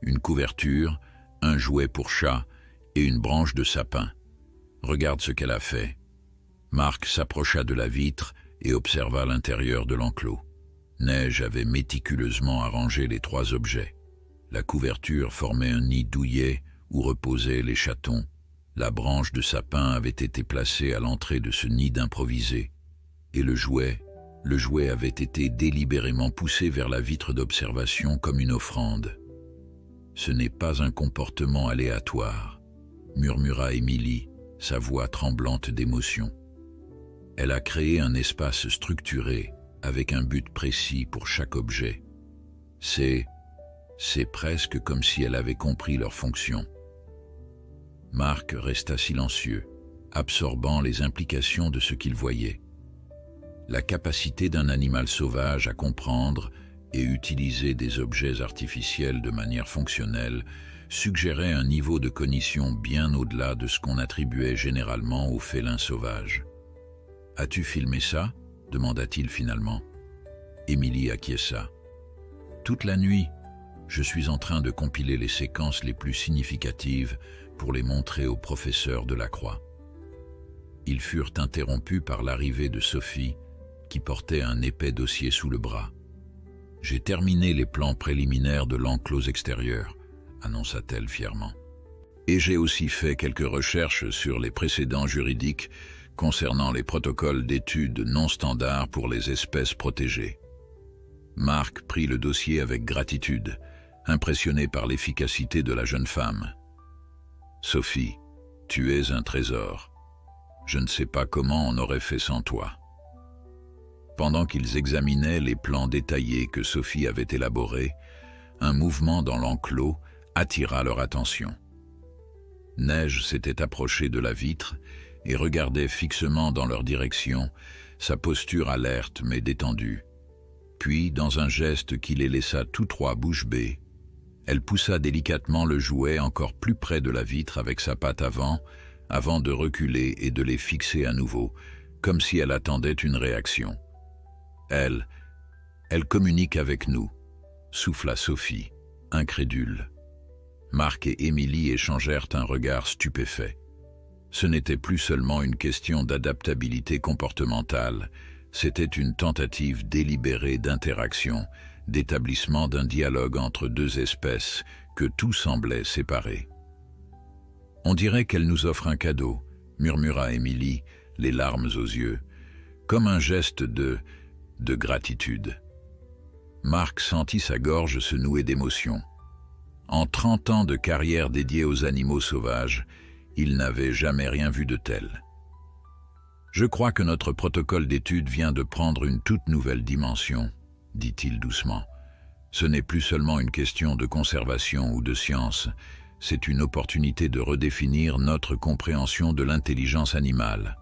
une couverture, un jouet pour chat et une branche de sapin. Regarde ce qu'elle a fait. » Marc s'approcha de la vitre et observa l'intérieur de l'enclos. Neige avait méticuleusement arrangé les 3 objets. La couverture formait un nid douillet où reposaient les chatons. La branche de sapin avait été placée à l'entrée de ce nid d'improvisé. Et le jouet avait été délibérément poussé vers la vitre d'observation comme une offrande. « Ce n'est pas un comportement aléatoire », murmura Émilie, sa voix tremblante d'émotion. Elle a créé un espace structuré, avec un but précis pour chaque objet. C'est presque comme si elle avait compris leur fonction. Marc resta silencieux, absorbant les implications de ce qu'il voyait. La capacité d'un animal sauvage à comprendre et utiliser des objets artificiels de manière fonctionnelle suggérait un niveau de cognition bien au-delà de ce qu'on attribuait généralement aux félins sauvages. « As-tu filmé ça ?» demanda-t-il finalement. Émilie acquiesça. « Toute la nuit, je suis en train de compiler les séquences les plus significatives pour les montrer au professeur Delacroix. » Ils furent interrompus par l'arrivée de Sophie, qui portait un épais dossier sous le bras. « J'ai terminé les plans préliminaires de l'enclos extérieur, » annonça-t-elle fièrement. « Et j'ai aussi fait quelques recherches sur les précédents juridiques concernant les protocoles d'études non standards pour les espèces protégées. » Marc prit le dossier avec gratitude, impressionné par l'efficacité de la jeune femme. « Sophie, tu es un trésor. Je ne sais pas comment on aurait fait sans toi. » Pendant qu'ils examinaient les plans détaillés que Sophie avait élaborés, un mouvement dans l'enclos attira leur attention. Neige s'était approchée de la vitre et regardait fixement dans leur direction, sa posture alerte mais détendue. Puis, dans un geste qui les laissa tous 3 bouche bée, elle poussa délicatement le jouet encore plus près de la vitre avec sa patte avant de reculer et de les fixer à nouveau, comme si elle attendait une réaction. « Elle communique avec nous », souffla Sophie, incrédule. Marc et Émilie échangèrent un regard stupéfait. Ce n'était plus seulement une question d'adaptabilité comportementale, C'était une tentative délibérée d'interaction, d'établissement d'un dialogue entre deux espèces que tout semblait séparer. « On dirait qu'elle nous offre un cadeau », murmura Émilie, les larmes aux yeux, comme un geste de gratitude. Marc sentit sa gorge se nouer d'émotion. En 30 ans de carrière dédiée aux animaux sauvages, il n'avait jamais rien vu de tel. « Je crois que notre protocole d'étude vient de prendre une toute nouvelle dimension, » dit-il doucement. « Ce n'est plus seulement une question de conservation ou de science, c'est une opportunité de redéfinir notre compréhension de l'intelligence animale. »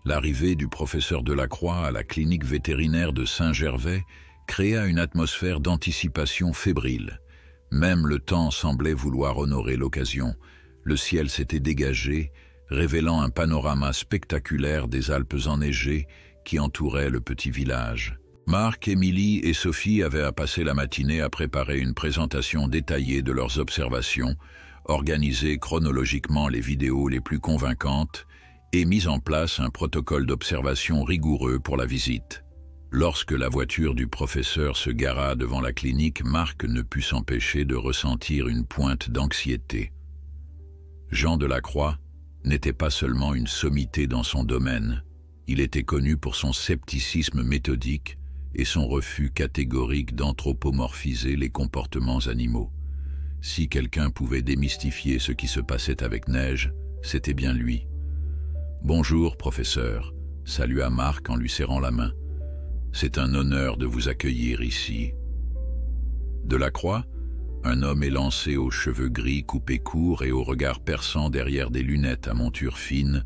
L'arrivée du professeur Delacroix à la clinique vétérinaire de Saint-Gervais créa une atmosphère d'anticipation fébrile. Même le temps semblait vouloir honorer l'occasion. Le ciel s'était dégagé, révélant un panorama spectaculaire des Alpes enneigées qui entouraient le petit village. Marc, Émilie et Sophie avaient à passer la matinée à préparer une présentation détaillée de leurs observations, organiser chronologiquement les vidéos les plus convaincantes et mis en place un protocole d'observation rigoureux pour la visite. Lorsque la voiture du professeur se gara devant la clinique, Marc ne put s'empêcher de ressentir une pointe d'anxiété. Jean Delacroix n'était pas seulement une sommité dans son domaine, il était connu pour son scepticisme méthodique et son refus catégorique d'anthropomorphiser les comportements animaux. Si quelqu'un pouvait démystifier ce qui se passait avec Neige, c'était bien lui. « Bonjour, professeur », salua Marc en lui serrant la main. « C'est un honneur de vous accueillir ici. » Delacroix, un homme élancé aux cheveux gris coupés courts et au regard perçant derrière des lunettes à monture fine,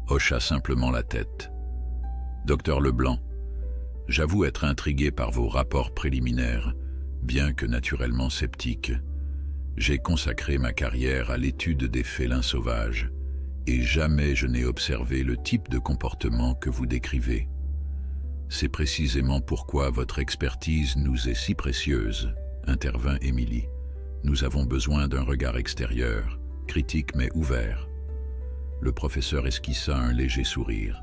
hocha simplement la tête. « Docteur Leblanc, j'avoue être intrigué par vos rapports préliminaires, bien que naturellement sceptique. J'ai consacré ma carrière à l'étude des félins sauvages, et jamais je n'ai observé le type de comportement que vous décrivez. C'est précisément pourquoi votre expertise nous est si précieuse, intervint Émilie. Nous avons besoin d'un regard extérieur, critique mais ouvert. Le professeur esquissa un léger sourire.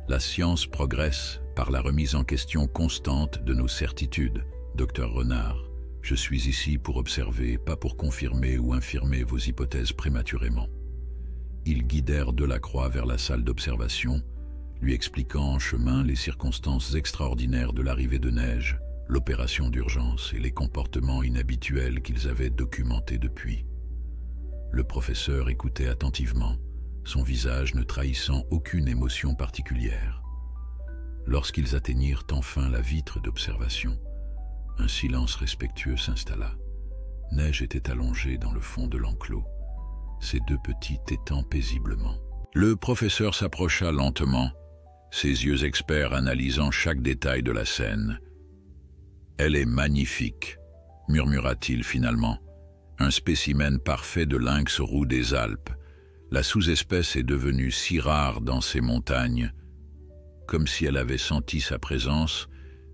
La science progresse par la remise en question constante de nos certitudes, docteur Renard. Je suis ici pour observer, pas pour confirmer ou infirmer vos hypothèses prématurément. Ils guidèrent Delacroix vers la salle d'observation, lui expliquant en chemin les circonstances extraordinaires de l'arrivée de Neige, l'opération d'urgence et les comportements inhabituels qu'ils avaient documentés depuis. Le professeur écoutait attentivement, son visage ne trahissant aucune émotion particulière. Lorsqu'ils atteignirent enfin la vitre d'observation, un silence respectueux s'installa. Neige était allongée dans le fond de l'enclos, ses deux petits tétants paisiblement. Le professeur s'approcha lentement, ses yeux experts analysant chaque détail de la scène. « Elle est magnifique », murmura-t-il finalement. « Un spécimen parfait de lynx roux des Alpes. La sous-espèce est devenue si rare dans ces montagnes. » Comme si elle avait senti sa présence,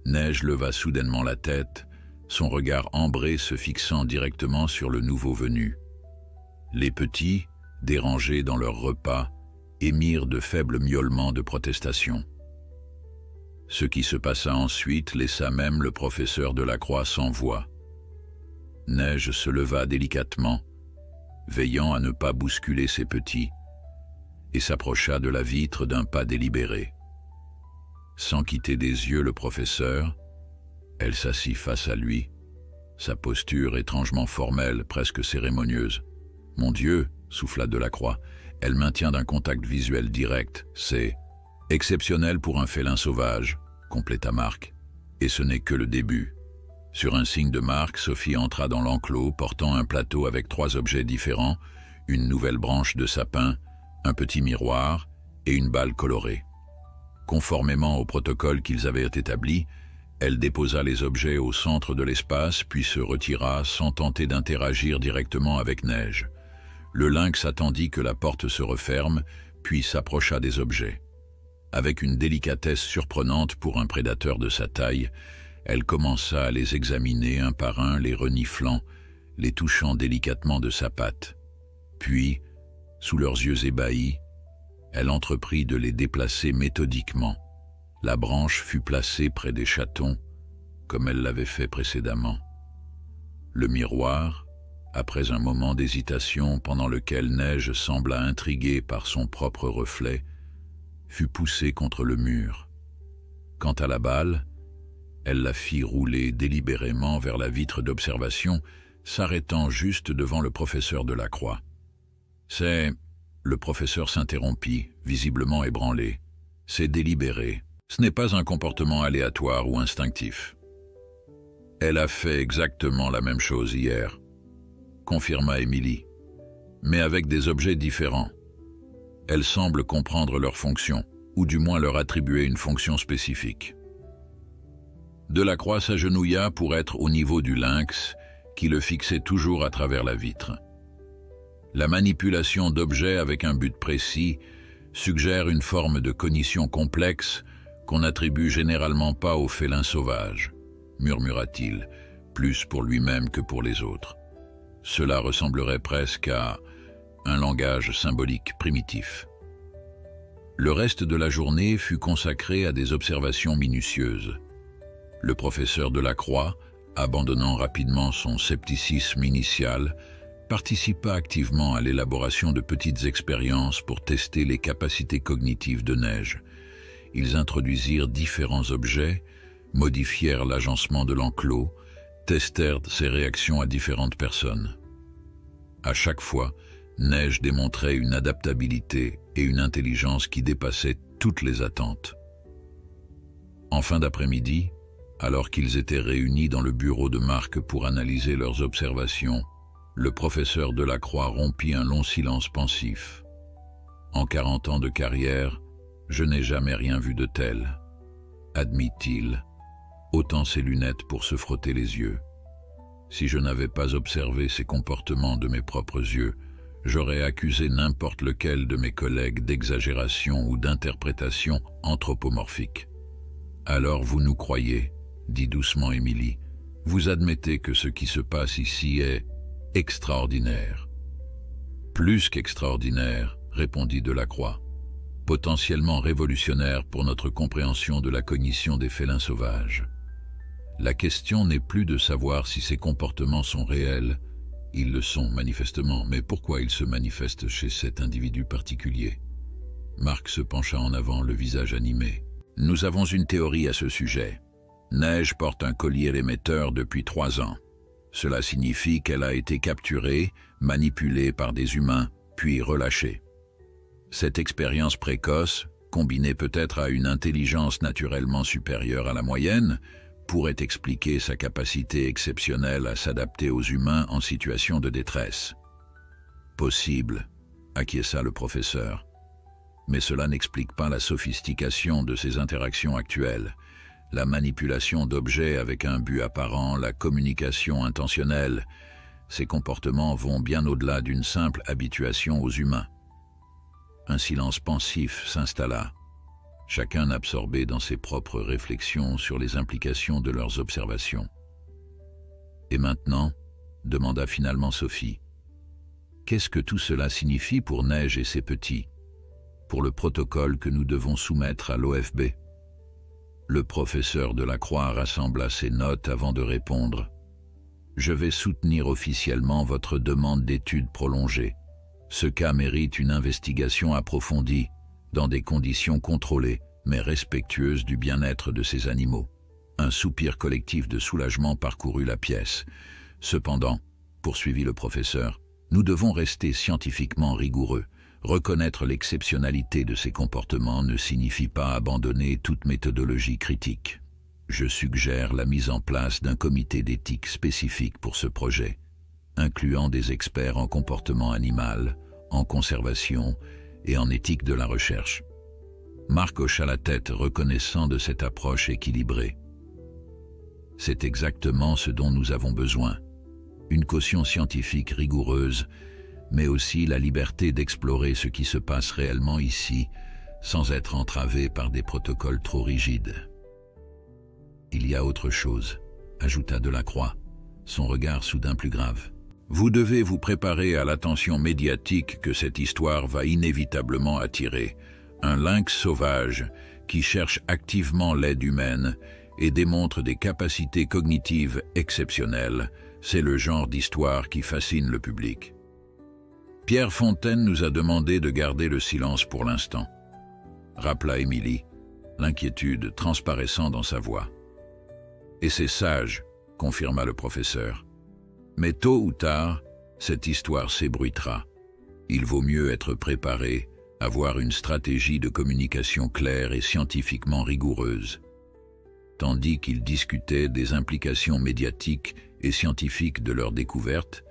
Neige leva soudainement la tête, son regard ambré se fixant directement sur le nouveau venu. Les petits, dérangés dans leur repas, émirent de faibles miaulements de protestation. Ce qui se passa ensuite laissa même le professeur Delacroix sans voix. Neige se leva délicatement, veillant à ne pas bousculer ses petits, et s'approcha de la vitre d'un pas délibéré. Sans quitter des yeux le professeur, elle s'assit face à lui, sa posture étrangement formelle, presque cérémonieuse. « Mon Dieu !» souffla Delacroix, « elle maintient un contact visuel direct, c'est exceptionnel pour un félin sauvage », compléta Marc. « Et ce n'est que le début. » Sur un signe de Marc, Sophie entra dans l'enclos, portant un plateau avec 3 objets différents, une nouvelle branche de sapin, un petit miroir et une balle colorée. Conformément au protocole qu'ils avaient établi, elle déposa les objets au centre de l'espace, puis se retira sans tenter d'interagir directement avec Neige. Le lynx attendit que la porte se referme, puis s'approcha des objets. Avec une délicatesse surprenante pour un prédateur de sa taille, elle commença à les examiner un par un, les reniflant, les touchant délicatement de sa patte. Puis, sous leurs yeux ébahis, elle entreprit de les déplacer méthodiquement. La branche fut placée près des chatons, comme elle l'avait fait précédemment. Le miroir, après un moment d'hésitation pendant lequel Neige sembla intriguée par son propre reflet, fut poussé contre le mur. Quant à la balle, elle la fit rouler délibérément vers la vitre d'observation, s'arrêtant juste devant le professeur Delacroix. C'est... Le professeur s'interrompit, visiblement ébranlé. C'est délibéré. Ce n'est pas un comportement aléatoire ou instinctif. Elle a fait exactement la même chose hier, confirma Émilie, mais avec des objets différents. Elle semble comprendre leur fonction, ou du moins leur attribuer une fonction spécifique. Delacroix s'agenouilla pour être au niveau du lynx, qui le fixait toujours à travers la vitre. La manipulation d'objets avec un but précis suggère une forme de cognition complexe qu'on n'attribue généralement pas aux félins sauvages, murmura-t-il, plus pour lui-même que pour les autres. Cela ressemblerait presque à un langage symbolique primitif. Le reste de la journée fut consacré à des observations minutieuses. Le professeur Delacroix, abandonnant rapidement son scepticisme initial, participa activement à l'élaboration de petites expériences pour tester les capacités cognitives de Neige. Ils introduisirent différents objets, modifièrent l'agencement de l'enclos, testèrent ses réactions à différentes personnes. À chaque fois, Neige démontrait une adaptabilité et une intelligence qui dépassaient toutes les attentes. En fin d'après-midi, alors qu'ils étaient réunis dans le bureau de Marc pour analyser leurs observations, le professeur Delacroix rompit un long silence pensif. En 40 ans de carrière, je n'ai jamais rien vu de tel, admit-il, ôtant ses lunettes pour se frotter les yeux. Si je n'avais pas observé ces comportements de mes propres yeux, j'aurais accusé n'importe lequel de mes collègues d'exagération ou d'interprétation anthropomorphique. Alors vous nous croyez, dit doucement Émilie. Vous admettez que ce qui se passe ici est extraordinaire. Plus qu'extraordinaire, répondit Delacroix. Potentiellement révolutionnaire pour notre compréhension de la cognition des félins sauvages. La question n'est plus de savoir si ces comportements sont réels. Ils le sont, manifestement, mais pourquoi ils se manifestent chez cet individu particulier? Marc se pencha en avant, le visage animé. Nous avons une théorie à ce sujet. Neige porte un collier émetteur depuis 3 ans. Cela signifie qu'elle a été capturée, manipulée par des humains, puis relâchée. Cette expérience précoce, combinée peut-être à une intelligence naturellement supérieure à la moyenne, pourrait expliquer sa capacité exceptionnelle à s'adapter aux humains en situation de détresse. Possible, acquiesça le professeur. Mais cela n'explique pas la sophistication de ses interactions actuelles. La manipulation d'objets avec un but apparent, la communication intentionnelle. Ces comportements vont bien au-delà d'une simple habituation aux humains. Un silence pensif s'installa, chacun absorbé dans ses propres réflexions sur les implications de leurs observations. « Et maintenant ?» demanda finalement Sophie. « Qu'est-ce que tout cela signifie pour Neige et ses petits, pour le protocole que nous devons soumettre à l'OFB ?» Le professeur Delacroix rassembla ses notes avant de répondre. « Je vais soutenir officiellement votre demande d'études prolongées. Ce cas mérite une investigation approfondie, dans des conditions contrôlées, mais respectueuses du bien-être de ces animaux. » Un soupir collectif de soulagement parcourut la pièce. « Cependant, poursuivit le professeur, nous devons rester scientifiquement rigoureux. Reconnaître l'exceptionnalité de ces comportements ne signifie pas abandonner toute méthodologie critique. Je suggère la mise en place d'un comité d'éthique spécifique pour ce projet, incluant des experts en comportement animal, en conservation et en éthique de la recherche. » Marc hocha la tête, reconnaissant de cette approche équilibrée. « C'est exactement ce dont nous avons besoin. Une caution scientifique rigoureuse, mais aussi la liberté d'explorer ce qui se passe réellement ici, sans être entravé par des protocoles trop rigides. » « Il y a autre chose, » ajouta Delacroix, son regard soudain plus grave. « Vous devez vous préparer à l'attention médiatique que cette histoire va inévitablement attirer, un lynx sauvage qui cherche activement l'aide humaine et démontre des capacités cognitives exceptionnelles. C'est le genre d'histoire qui fascine le public. Pierre Fontaine nous a demandé de garder le silence pour l'instant, rappela Émilie, l'inquiétude transparaissant dans sa voix. Et c'est sage, confirma le professeur. Mais tôt ou tard, cette histoire s'ébruitera. Il vaut mieux être préparé, avoir une stratégie de communication claire et scientifiquement rigoureuse. Tandis qu'ils discutaient des implications médiatiques et scientifiques de leur découverte,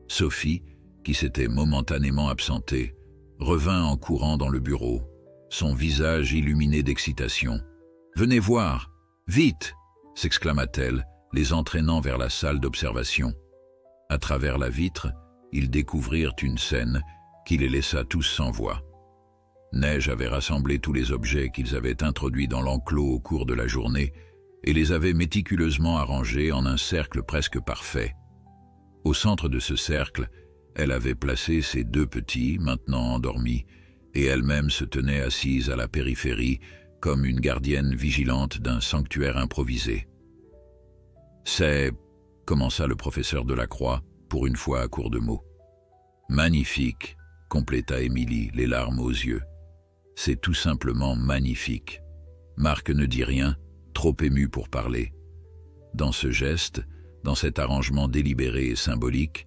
Sophie, qui s'était momentanément absentée, revint en courant dans le bureau, son visage illuminé d'excitation. « Venez voir, vite !» s'exclama-t-elle, les entraînant vers la salle d'observation. À travers la vitre, ils découvrirent une scène qui les laissa tous sans voix. Neige avait rassemblé tous les objets qu'ils avaient introduits dans l'enclos au cours de la journée et les avait méticuleusement arrangés en un cercle presque parfait. Au centre de ce cercle, elle avait placé ses deux petits, maintenant endormis, et elle-même se tenait assise à la périphérie, comme une gardienne vigilante d'un sanctuaire improvisé. « C'est... » commença le professeur Delacroix, pour une fois à court de mots. « Magnifique !» compléta Émilie, les larmes aux yeux. « C'est tout simplement magnifique. » Marc ne dit rien, trop ému pour parler. Dans ce geste, dans cet arrangement délibéré et symbolique,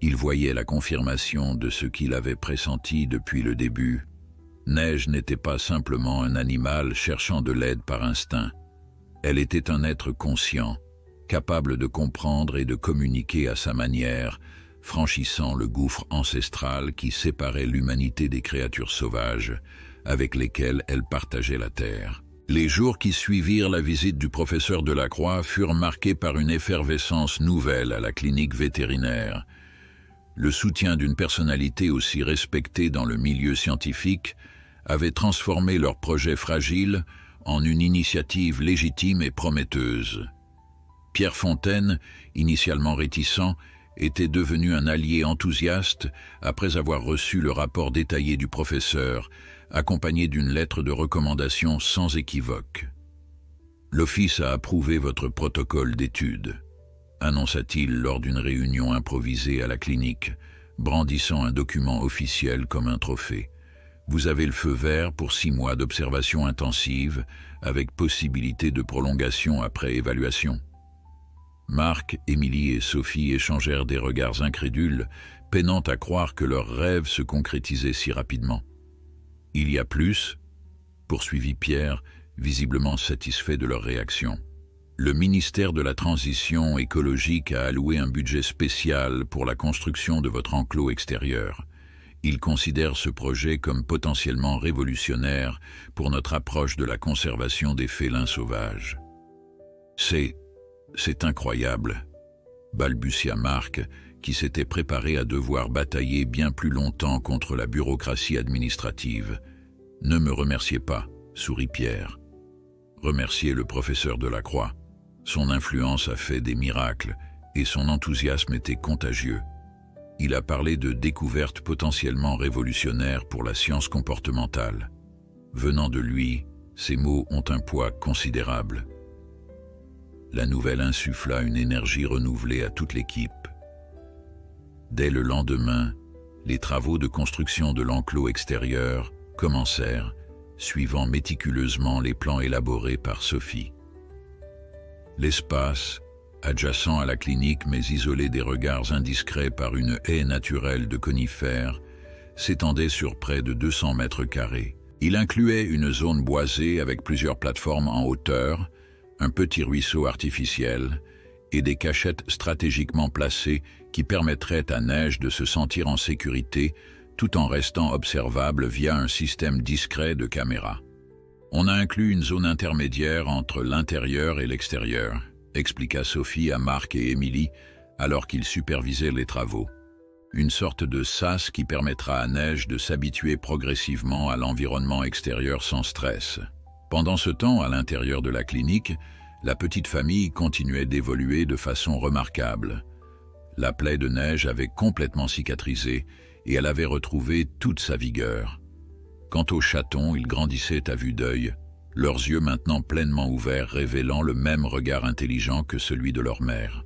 il voyait la confirmation de ce qu'il avait pressenti depuis le début. Neige n'était pas simplement un animal cherchant de l'aide par instinct. Elle était un être conscient, capable de comprendre et de communiquer à sa manière, franchissant le gouffre ancestral qui séparait l'humanité des créatures sauvages, avec lesquelles elle partageait la terre. Les jours qui suivirent la visite du professeur Delacroix furent marqués par une effervescence nouvelle à la clinique vétérinaire. Le soutien d'une personnalité aussi respectée dans le milieu scientifique avait transformé leur projet fragile en une initiative légitime et prometteuse. Pierre Fontaine, initialement réticent, était devenu un allié enthousiaste après avoir reçu le rapport détaillé du professeur, accompagné d'une lettre de recommandation sans équivoque. « L'Office a approuvé votre protocole d'étude », annonça-t-il lors d'une réunion improvisée à la clinique, brandissant un document officiel comme un trophée. « Vous avez le feu vert pour 6 mois d'observation intensive, avec possibilité de prolongation après évaluation. » Marc, Émilie et Sophie échangèrent des regards incrédules, peinant à croire que leur rêve se concrétisait si rapidement. « Il y a plus ?» poursuivit Pierre, visiblement satisfait de leur réaction. « Le ministère de la Transition écologique a alloué un budget spécial pour la construction de votre enclos extérieur. Il considère ce projet comme potentiellement révolutionnaire pour notre approche de la conservation des félins sauvages. »« C'est incroyable, » balbutia Marc, qui s'était préparé à devoir batailler bien plus longtemps contre la bureaucratie administrative. « Ne me remerciez pas, » sourit Pierre. « Remerciez le professeur Delacroix. Son influence a fait des miracles et son enthousiasme était contagieux. Il a parlé de découvertes potentiellement révolutionnaires pour la science comportementale. Venant de lui, ces mots ont un poids considérable. » La nouvelle insuffla une énergie renouvelée à toute l'équipe. Dès le lendemain, les travaux de construction de l'enclos extérieur commencèrent, suivant méticuleusement les plans élaborés par Sophie. L'espace, adjacent à la clinique mais isolé des regards indiscrets par une haie naturelle de conifères, s'étendait sur près de 200 mètres carrés. Il incluait une zone boisée avec plusieurs plateformes en hauteur, un petit ruisseau artificiel et des cachettes stratégiquement placées qui permettraient à Neige de se sentir en sécurité tout en restant observable via un système discret de caméras. On a inclus une zone intermédiaire entre l'intérieur et l'extérieur, expliqua Sophie à Marc et Émilie alors qu'ils supervisaient les travaux. Une sorte de sas qui permettra à Neige de s'habituer progressivement à l'environnement extérieur sans stress. Pendant ce temps, à l'intérieur de la clinique, la petite famille continuait d'évoluer de façon remarquable. La plaie de Neige avait complètement cicatrisé et elle avait retrouvé toute sa vigueur. Quant aux chatons, ils grandissaient à vue d'œil, leurs yeux maintenant pleinement ouverts, révélant le même regard intelligent que celui de leur mère.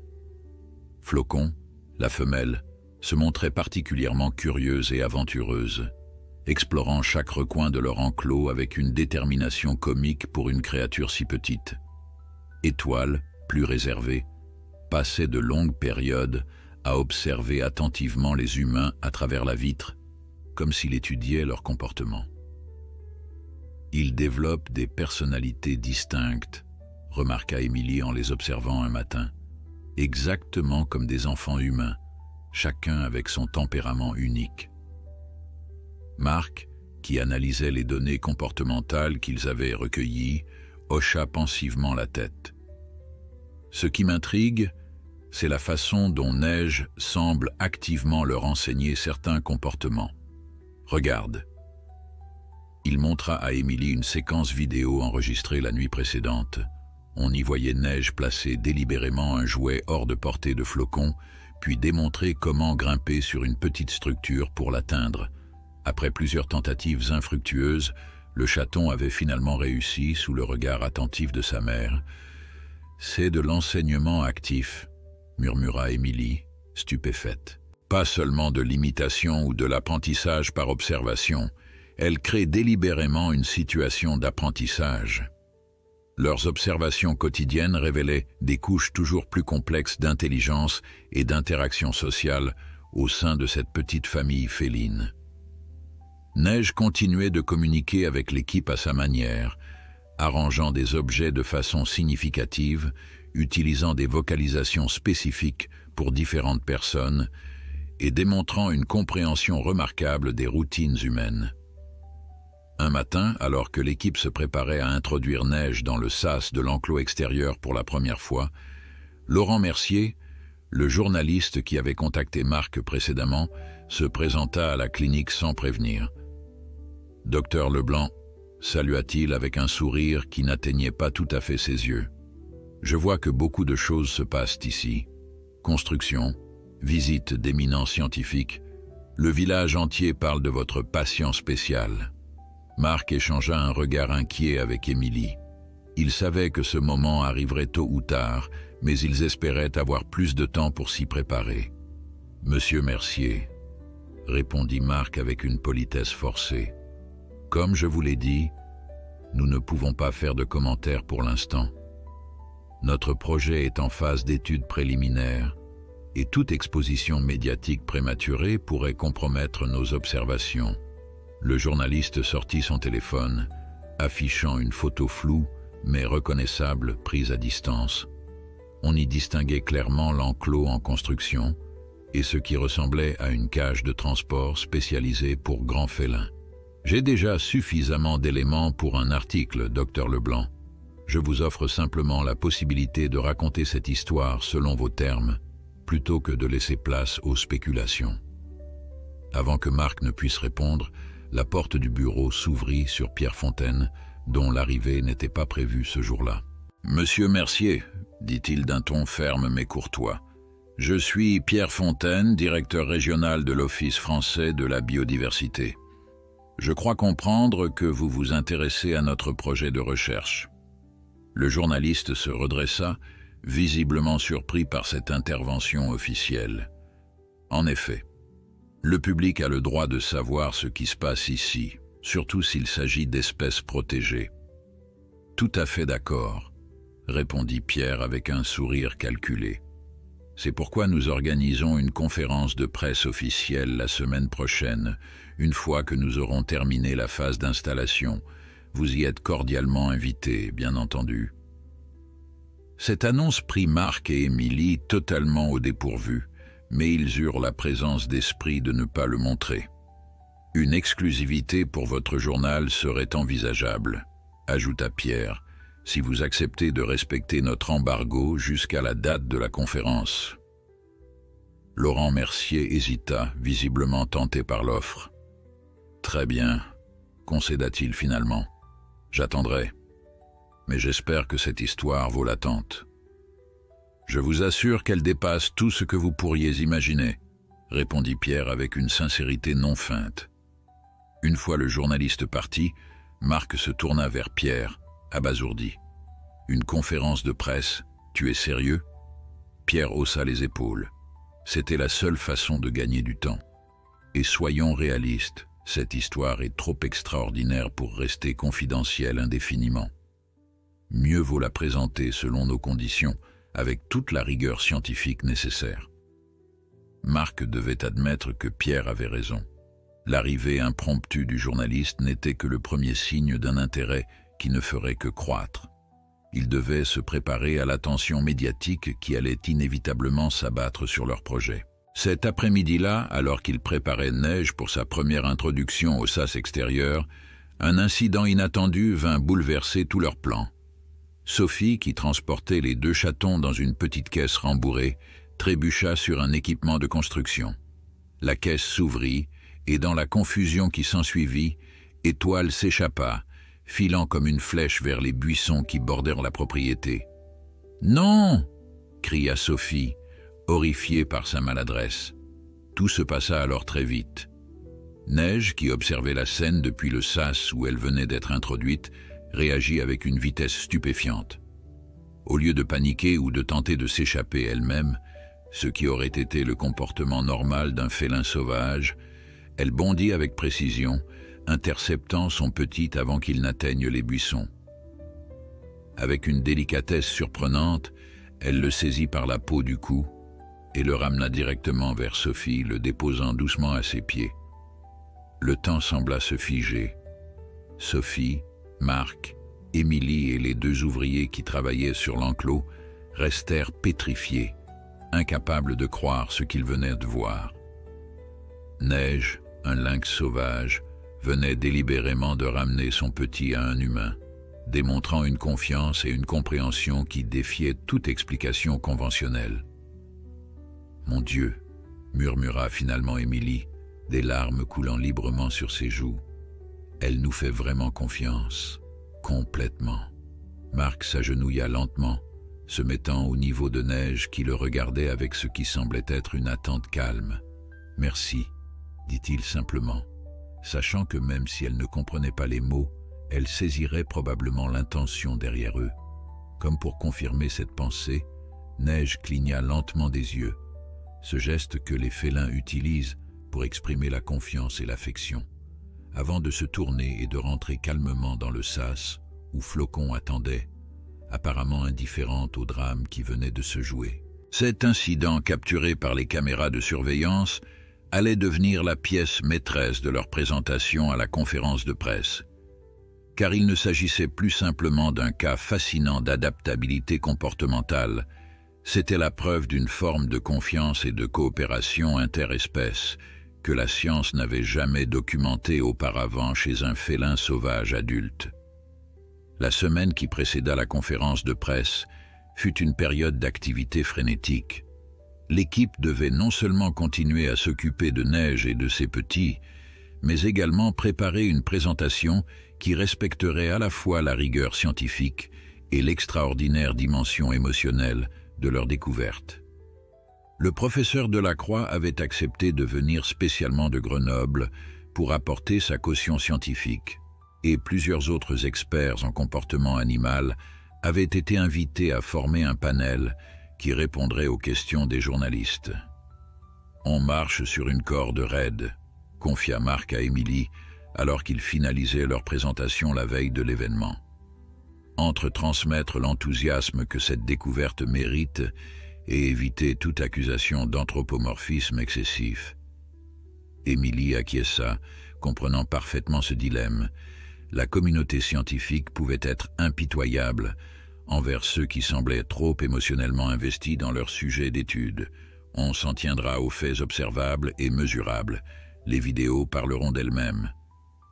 Flocon, la femelle, se montrait particulièrement curieuse et aventureuse, explorant chaque recoin de leur enclos avec une détermination comique pour une créature si petite. Étoile, plus réservée, passait de longues périodes à observer attentivement les humains à travers la vitre, comme s'il étudiait leur comportement. Ils développent des personnalités distinctes, remarqua Émilie en les observant un matin, exactement comme des enfants humains, chacun avec son tempérament unique. Marc, qui analysait les données comportementales qu'ils avaient recueillies, hocha pensivement la tête. Ce qui m'intrigue, c'est la façon dont Neige semble activement leur enseigner certains comportements. Regarde. Il montra à Émilie une séquence vidéo enregistrée la nuit précédente. On y voyait Neige placer délibérément un jouet hors de portée de Flocon, puis démontrer comment grimper sur une petite structure pour l'atteindre. Après plusieurs tentatives infructueuses, le chaton avait finalement réussi sous le regard attentif de sa mère. « C'est de l'enseignement actif », murmura Émilie, stupéfaite. « Pas seulement de l'imitation ou de l'apprentissage par observation. Elle crée délibérément une situation d'apprentissage. » Leurs observations quotidiennes révélaient des couches toujours plus complexes d'intelligence et d'interaction sociale au sein de cette petite famille féline. Neige continuait de communiquer avec l'équipe à sa manière, arrangeant des objets de façon significative, utilisant des vocalisations spécifiques pour différentes personnes et démontrant une compréhension remarquable des routines humaines. Un matin, alors que l'équipe se préparait à introduire Neige dans le sas de l'enclos extérieur pour la première fois, Laurent Mercier, le journaliste qui avait contacté Marc précédemment, se présenta à la clinique sans prévenir. « Docteur Leblanc », salua-t-il avec un sourire qui n'atteignait pas tout à fait ses yeux. « Je vois que beaucoup de choses se passent ici. Construction, visite d'éminents scientifiques. Le village entier parle de votre patient spécial. » Marc échangea un regard inquiet avec Émilie. Ils savaient que ce moment arriverait tôt ou tard, mais ils espéraient avoir plus de temps pour s'y préparer. « Monsieur Mercier, » répondit Marc avec une politesse forcée. « Comme je vous l'ai dit, nous ne pouvons pas faire de commentaires pour l'instant. Notre projet est en phase d'études préliminaires et toute exposition médiatique prématurée pourrait compromettre nos observations. » Le journaliste sortit son téléphone, affichant une photo floue mais reconnaissable prise à distance. On y distinguait clairement l'enclos en construction et ce qui ressemblait à une cage de transport spécialisée pour grands félins. « J'ai déjà suffisamment d'éléments pour un article, docteur Leblanc. Je vous offre simplement la possibilité de raconter cette histoire selon vos termes, plutôt que de laisser place aux spéculations. » Avant que Marc ne puisse répondre, la porte du bureau s'ouvrit sur Pierre Fontaine, dont l'arrivée n'était pas prévue ce jour-là. « Monsieur Mercier, » dit-il d'un ton ferme mais courtois, « je suis Pierre Fontaine, directeur régional de l'Office français de la biodiversité. Je crois comprendre que vous vous intéressez à notre projet de recherche. » Le journaliste se redressa, visiblement surpris par cette intervention officielle. En effet, le public a le droit de savoir ce qui se passe ici, surtout s'il s'agit d'espèces protégées. « Tout à fait d'accord, » répondit Pierre avec un sourire calculé. « C'est pourquoi nous organisons une conférence de presse officielle la semaine prochaine, une fois que nous aurons terminé la phase d'installation. Vous y êtes cordialement invités, bien entendu. » Cette annonce prit Marc et Émilie totalement au dépourvu, mais ils eurent la présence d'esprit de ne pas le montrer. « Une exclusivité pour votre journal serait envisageable, » ajouta Pierre, « si vous acceptez de respecter notre embargo jusqu'à la date de la conférence. » Laurent Mercier hésita, visiblement tenté par l'offre. « Très bien, » concéda-t-il finalement. « J'attendrai. Mais j'espère que cette histoire vaut l'attente. » « Je vous assure qu'elle dépasse tout ce que vous pourriez imaginer, » répondit Pierre avec une sincérité non feinte. « Une fois le journaliste parti, Marc se tourna vers Pierre, abasourdi. « Une conférence de presse, tu es sérieux ?» Pierre haussa les épaules. C'était la seule façon de gagner du temps. Et soyons réalistes, cette histoire est trop extraordinaire pour rester confidentielle indéfiniment. Mieux vaut la présenter selon nos conditions, avec toute la rigueur scientifique nécessaire. Marc devait admettre que Pierre avait raison. L'arrivée impromptue du journaliste n'était que le premier signe d'un intérêt qui ne ferait que croître. Il devait se préparer à l'attention médiatique qui allait inévitablement s'abattre sur leur projet. Cet après-midi-là, alors qu'il préparait Neige pour sa première introduction au sas extérieur, un incident inattendu vint bouleverser tous leurs plans. Sophie, qui transportait les 2 chatons dans une petite caisse rembourrée, trébucha sur un équipement de construction. La caisse s'ouvrit, et dans la confusion qui s'ensuivit, Étoile s'échappa, filant comme une flèche vers les buissons qui bordèrent la propriété. « Non !» cria Sophie, horrifiée par sa maladresse. Tout se passa alors très vite. Neige, qui observait la scène depuis le sas où elle venait d'être introduite, réagit avec une vitesse stupéfiante. Au lieu de paniquer ou de tenter de s'échapper elle-même, ce qui aurait été le comportement normal d'un félin sauvage, elle bondit avec précision, interceptant son petit avant qu'il n'atteigne les buissons. Avec une délicatesse surprenante, elle le saisit par la peau du cou et le ramena directement vers Sophie, le déposant doucement à ses pieds. Le temps sembla se figer. Sophie, Marc, Émilie et les 2 ouvriers qui travaillaient sur l'enclos restèrent pétrifiés, incapables de croire ce qu'ils venaient de voir. Neige, un lynx sauvage, venait délibérément de ramener son petit à un humain, démontrant une confiance et une compréhension qui défiaient toute explication conventionnelle. « Mon Dieu !» murmura finalement Émilie, des larmes coulant librement sur ses joues. « Elle nous fait vraiment confiance, complètement. » Marc s'agenouilla lentement, se mettant au niveau de Neige qui le regardait avec ce qui semblait être une attente calme. « Merci », dit-il simplement, sachant que même si elle ne comprenait pas les mots, elle saisirait probablement l'intention derrière eux. Comme pour confirmer cette pensée, Neige cligna lentement des yeux, ce geste que les félins utilisent pour exprimer la confiance et l'affection, avant de se tourner et de rentrer calmement dans le sas où Flocon attendait, apparemment indifférente au drame qui venait de se jouer. Cet incident, capturé par les caméras de surveillance, allait devenir la pièce maîtresse de leur présentation à la conférence de presse. Car il ne s'agissait plus simplement d'un cas fascinant d'adaptabilité comportementale, c'était la preuve d'une forme de confiance et de coopération interespèces que la science n'avait jamais documentée auparavant chez un félin sauvage adulte. La semaine qui précéda la conférence de presse fut une période d'activité frénétique. L'équipe devait non seulement continuer à s'occuper de Neige et de ses petits, mais également préparer une présentation qui respecterait à la fois la rigueur scientifique et l'extraordinaire dimension émotionnelle de leur découverte. Le professeur Delacroix avait accepté de venir spécialement de Grenoble pour apporter sa caution scientifique, et plusieurs autres experts en comportement animal avaient été invités à former un panel qui répondrait aux questions des journalistes. « On marche sur une corde raide », confia Marc à Émilie alors qu'ils finalisaient leur présentation la veille de l'événement. Entre transmettre l'enthousiasme que cette découverte mérite et éviter toute accusation d'anthropomorphisme excessif. Émilie acquiesça, comprenant parfaitement ce dilemme. La communauté scientifique pouvait être impitoyable envers ceux qui semblaient trop émotionnellement investis dans leur sujet d'étude. On s'en tiendra aux faits observables et mesurables. Les vidéos parleront d'elles-mêmes.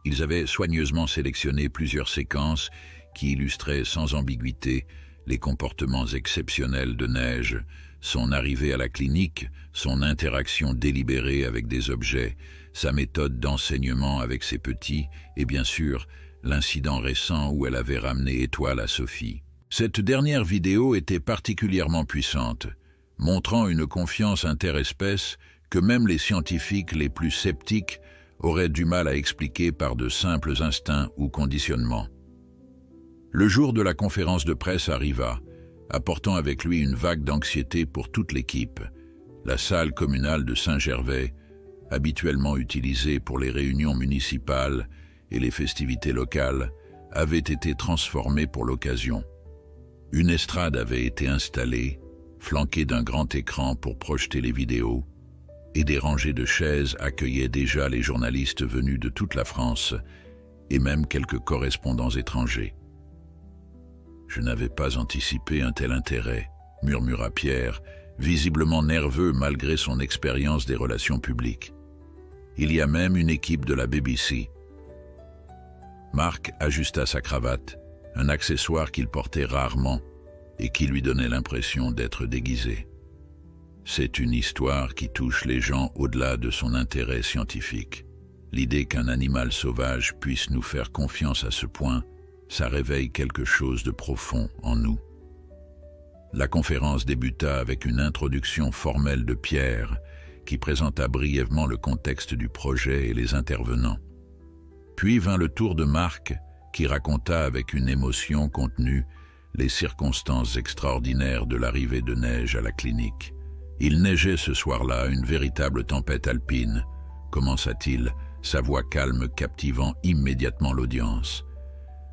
Ils avaient soigneusement sélectionné plusieurs séquences qui illustraient sans ambiguïté les comportements exceptionnels de Neige, son arrivée à la clinique, son interaction délibérée avec des objets, sa méthode d'enseignement avec ses petits et bien sûr l'incident récent où elle avait ramené Étoile à Sophie. Cette dernière vidéo était particulièrement puissante, montrant une confiance interespèce que même les scientifiques les plus sceptiques aurait du mal à expliquer par de simples instincts ou conditionnements. Le jour de la conférence de presse arriva, apportant avec lui une vague d'anxiété pour toute l'équipe. La salle communale de Saint-Gervais, habituellement utilisée pour les réunions municipales et les festivités locales, avait été transformée pour l'occasion. Une estrade avait été installée, flanquée d'un grand écran pour projeter les vidéos, et des rangées de chaises accueillaient déjà les journalistes venus de toute la France et même quelques correspondants étrangers. « Je n'avais pas anticipé un tel intérêt », murmura Pierre, visiblement nerveux malgré son expérience des relations publiques. « Il y a même une équipe de la BBC. » Marc ajusta sa cravate, un accessoire qu'il portait rarement et qui lui donnait l'impression d'être déguisé. C'est une histoire qui touche les gens au-delà de son intérêt scientifique. L'idée qu'un animal sauvage puisse nous faire confiance à ce point, ça réveille quelque chose de profond en nous. La conférence débuta avec une introduction formelle de Pierre, qui présenta brièvement le contexte du projet et les intervenants. Puis vint le tour de Marc, qui raconta avec une émotion contenue les circonstances extraordinaires de l'arrivée de neige à la clinique. Il neigeait ce soir-là une véritable tempête alpine, commença-t-il, sa voix calme captivant immédiatement l'audience.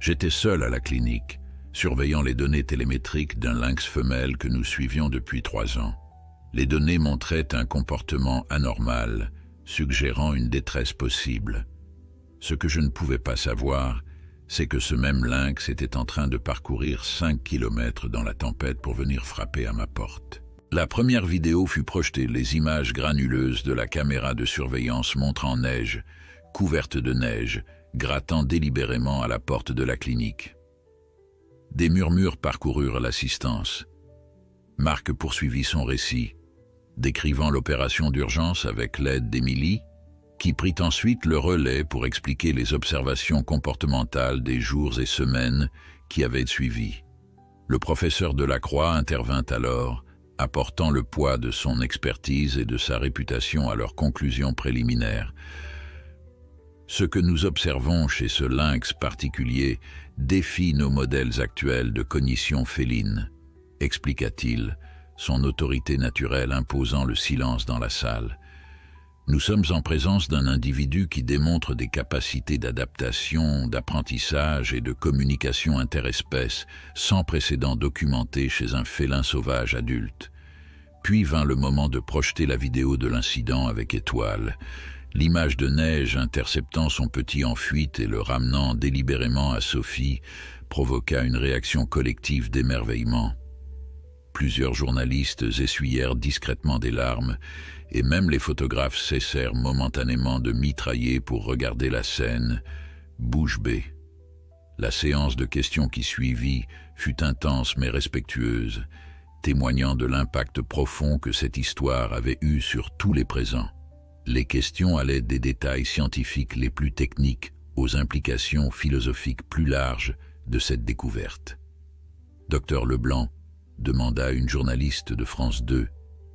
J'étais seul à la clinique, surveillant les données télémétriques d'un lynx femelle que nous suivions depuis 3 ans. Les données montraient un comportement anormal, suggérant une détresse possible. Ce que je ne pouvais pas savoir, c'est que ce même lynx était en train de parcourir 5 kilomètres dans la tempête pour venir frapper à ma porte. La première vidéo fut projetée, les images granuleuses de la caméra de surveillance montrant neige, couverte de neige, grattant délibérément à la porte de la clinique. Des murmures parcoururent l'assistance. Marc poursuivit son récit, décrivant l'opération d'urgence avec l'aide d'Émilie, qui prit ensuite le relais pour expliquer les observations comportementales des jours et semaines qui avaient suivi. Le professeur Delacroix intervint alors, apportant le poids de son expertise et de sa réputation à leurs conclusions préliminaires. Ce que nous observons chez ce lynx particulier défie nos modèles actuels de cognition féline, expliqua-t-il, son autorité naturelle imposant le silence dans la salle. Nous sommes en présence d'un individu qui démontre des capacités d'adaptation, d'apprentissage et de communication interespèces sans précédent documenté chez un félin sauvage adulte. Puis vint le moment de projeter la vidéo de l'incident avec étoile. L'image de neige interceptant son petit en fuite et le ramenant délibérément à Sophie provoqua une réaction collective d'émerveillement. Plusieurs journalistes essuyèrent discrètement des larmes, et même les photographes cessèrent momentanément de mitrailler pour regarder la scène, bouche bée. La séance de questions qui suivit fut intense mais respectueuse, témoignant de l'impact profond que cette histoire avait eu sur tous les présents. Les questions allaient des détails scientifiques les plus techniques aux implications philosophiques plus larges de cette découverte. Dr Leblanc demanda une journaliste de France 2.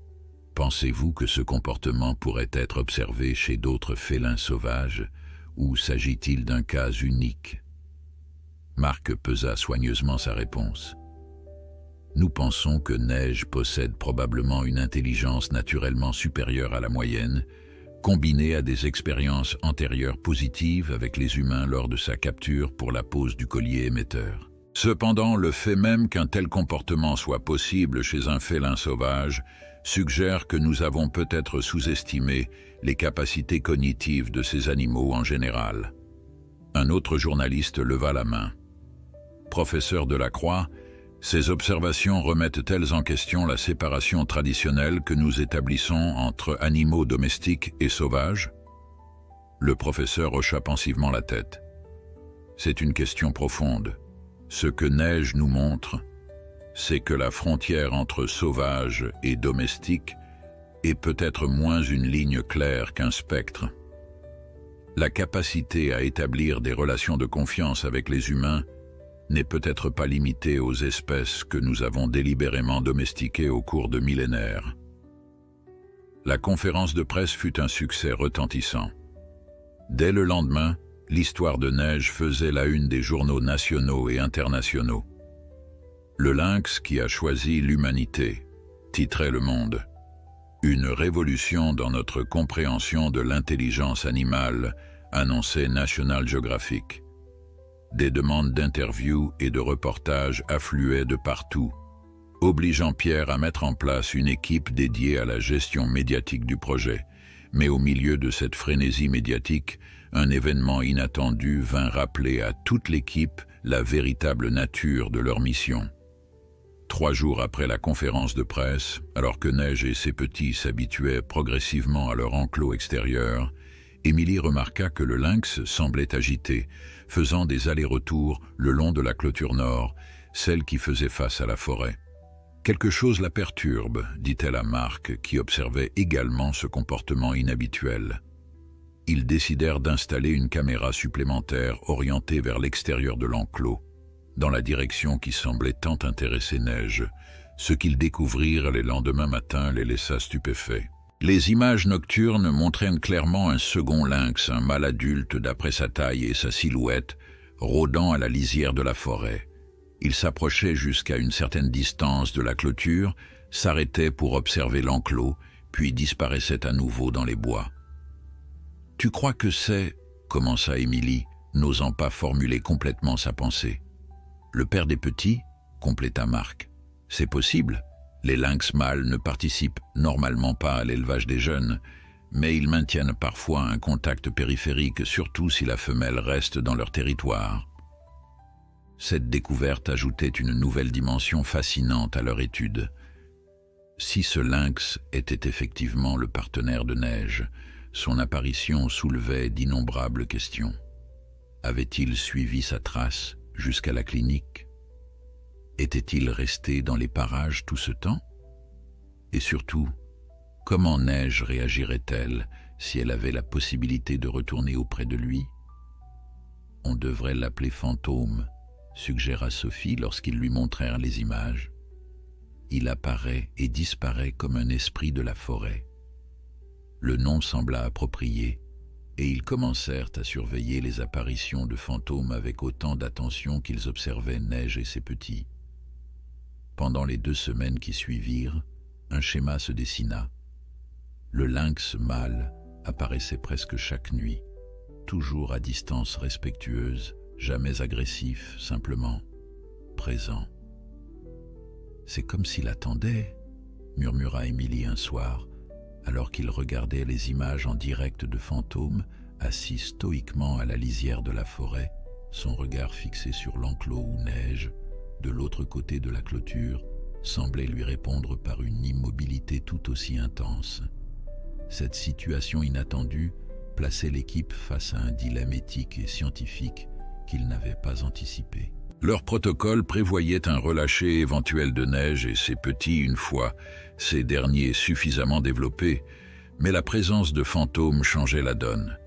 « Pensez-vous que ce comportement pourrait être observé chez d'autres félins sauvages, ou s'agit-il d'un cas unique ?» Marc pesa soigneusement sa réponse. « Nous pensons que Neige possède probablement une intelligence naturellement supérieure à la moyenne, combinée à des expériences antérieures positives avec les humains lors de sa capture pour la pose du collier émetteur. Cependant, le fait même qu'un tel comportement soit possible chez un félin sauvage suggère que nous avons peut-être sous-estimé les capacités cognitives de ces animaux en général. » Un autre journaliste leva la main. « Professeur Delacroix, ces observations remettent-elles en question la séparation traditionnelle que nous établissons entre animaux domestiques et sauvages ?» Le professeur hocha pensivement la tête. « C'est une question profonde. Ce que Neige nous montre, c'est que la frontière entre sauvage et domestique est peut-être moins une ligne claire qu'un spectre. La capacité à établir des relations de confiance avec les humains n'est peut-être pas limitée aux espèces que nous avons délibérément domestiquées au cours de millénaires. » La conférence de presse fut un succès retentissant. Dès le lendemain, l'histoire de Neige faisait la une des journaux nationaux et internationaux. Le lynx qui a choisi l'humanité, titrait Le Monde. Une révolution dans notre compréhension de l'intelligence animale, annonçait National Geographic. Des demandes d'interviews et de reportages affluaient de partout, obligeant Pierre à mettre en place une équipe dédiée à la gestion médiatique du projet. Mais au milieu de cette frénésie médiatique, un événement inattendu vint rappeler à toute l'équipe la véritable nature de leur mission. 3 jours après la conférence de presse, alors que Neige et ses petits s'habituaient progressivement à leur enclos extérieur, Émilie remarqua que le lynx semblait agité, faisant des allers-retours le long de la clôture nord, celle qui faisait face à la forêt. « Quelque chose la perturbe », dit-elle à Marc, qui observait également ce comportement inhabituel. Ils décidèrent d'installer une caméra supplémentaire orientée vers l'extérieur de l'enclos, dans la direction qui semblait tant intéresser Neige. Ce qu'ils découvrirent les lendemains matins les laissa stupéfaits. Les images nocturnes montraient clairement un second lynx, un mâle adulte d'après sa taille et sa silhouette, rôdant à la lisière de la forêt. Il s'approchait jusqu'à une certaine distance de la clôture, s'arrêtait pour observer l'enclos, puis disparaissait à nouveau dans les bois. « Tu crois que c'est... » commença Émilie, n'osant pas formuler complètement sa pensée. « Le père des petits ?» compléta Marc. « C'est possible. Les lynx mâles ne participent normalement pas à l'élevage des jeunes, mais ils maintiennent parfois un contact périphérique, surtout si la femelle reste dans leur territoire. » Cette découverte ajoutait une nouvelle dimension fascinante à leur étude. Si ce lynx était effectivement le partenaire de Neige, son apparition soulevait d'innombrables questions. Avait-il suivi sa trace jusqu'à la clinique? Était-il resté dans les parages tout ce temps? Et surtout, comment Neige réagirait-elle si elle avait la possibilité de retourner auprès de lui? On devrait l'appeler Fantôme, suggéra Sophie lorsqu'ils lui montrèrent les images. Il apparaît et disparaît comme un esprit de la forêt. Le nom sembla approprié, et ils commencèrent à surveiller les apparitions de fantômes avec autant d'attention qu'ils observaient Neige et ses petits. Pendant les 2 semaines qui suivirent, un schéma se dessina. Le lynx mâle apparaissait presque chaque nuit, toujours à distance respectueuse, jamais agressif, simplement présent. « C'est comme s'il attendait », murmura Émilie un soir, alors qu'il regardait les images en direct de fantômes assis stoïquement à la lisière de la forêt, son regard fixé sur l'enclos où Neige, de l'autre côté de la clôture, semblait lui répondre par une immobilité tout aussi intense. Cette situation inattendue plaçait l'équipe face à un dilemme éthique et scientifique qu'ils n'avaient pas anticipé. Leur protocole prévoyait un relâché éventuel de Neige et ses petits une fois ces derniers suffisamment développés, mais la présence de fantômes changeait la donne.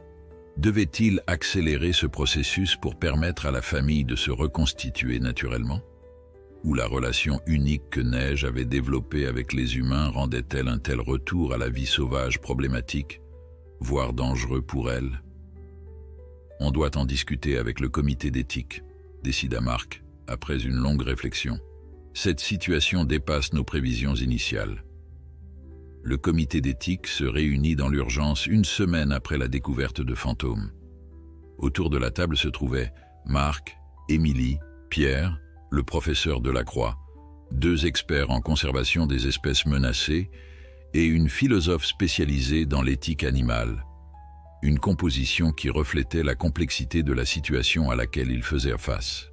Devait-il accélérer ce processus pour permettre à la famille de se reconstituer naturellement? Ou la relation unique que Neige avait développée avec les humains rendait-elle un tel retour à la vie sauvage problématique, voire dangereux pour elle? On doit en discuter avec le comité d'éthique, décida Marc, après une longue réflexion. Cette situation dépasse nos prévisions initiales. Le comité d'éthique se réunit dans l'urgence 1 semaine après la découverte de fantômes. Autour de la table se trouvaient Marc, Émilie, Pierre, le professeur Delacroix, 2 experts en conservation des espèces menacées et une philosophe spécialisée dans l'éthique animale. Une composition qui reflétait la complexité de la situation à laquelle ils faisaient face.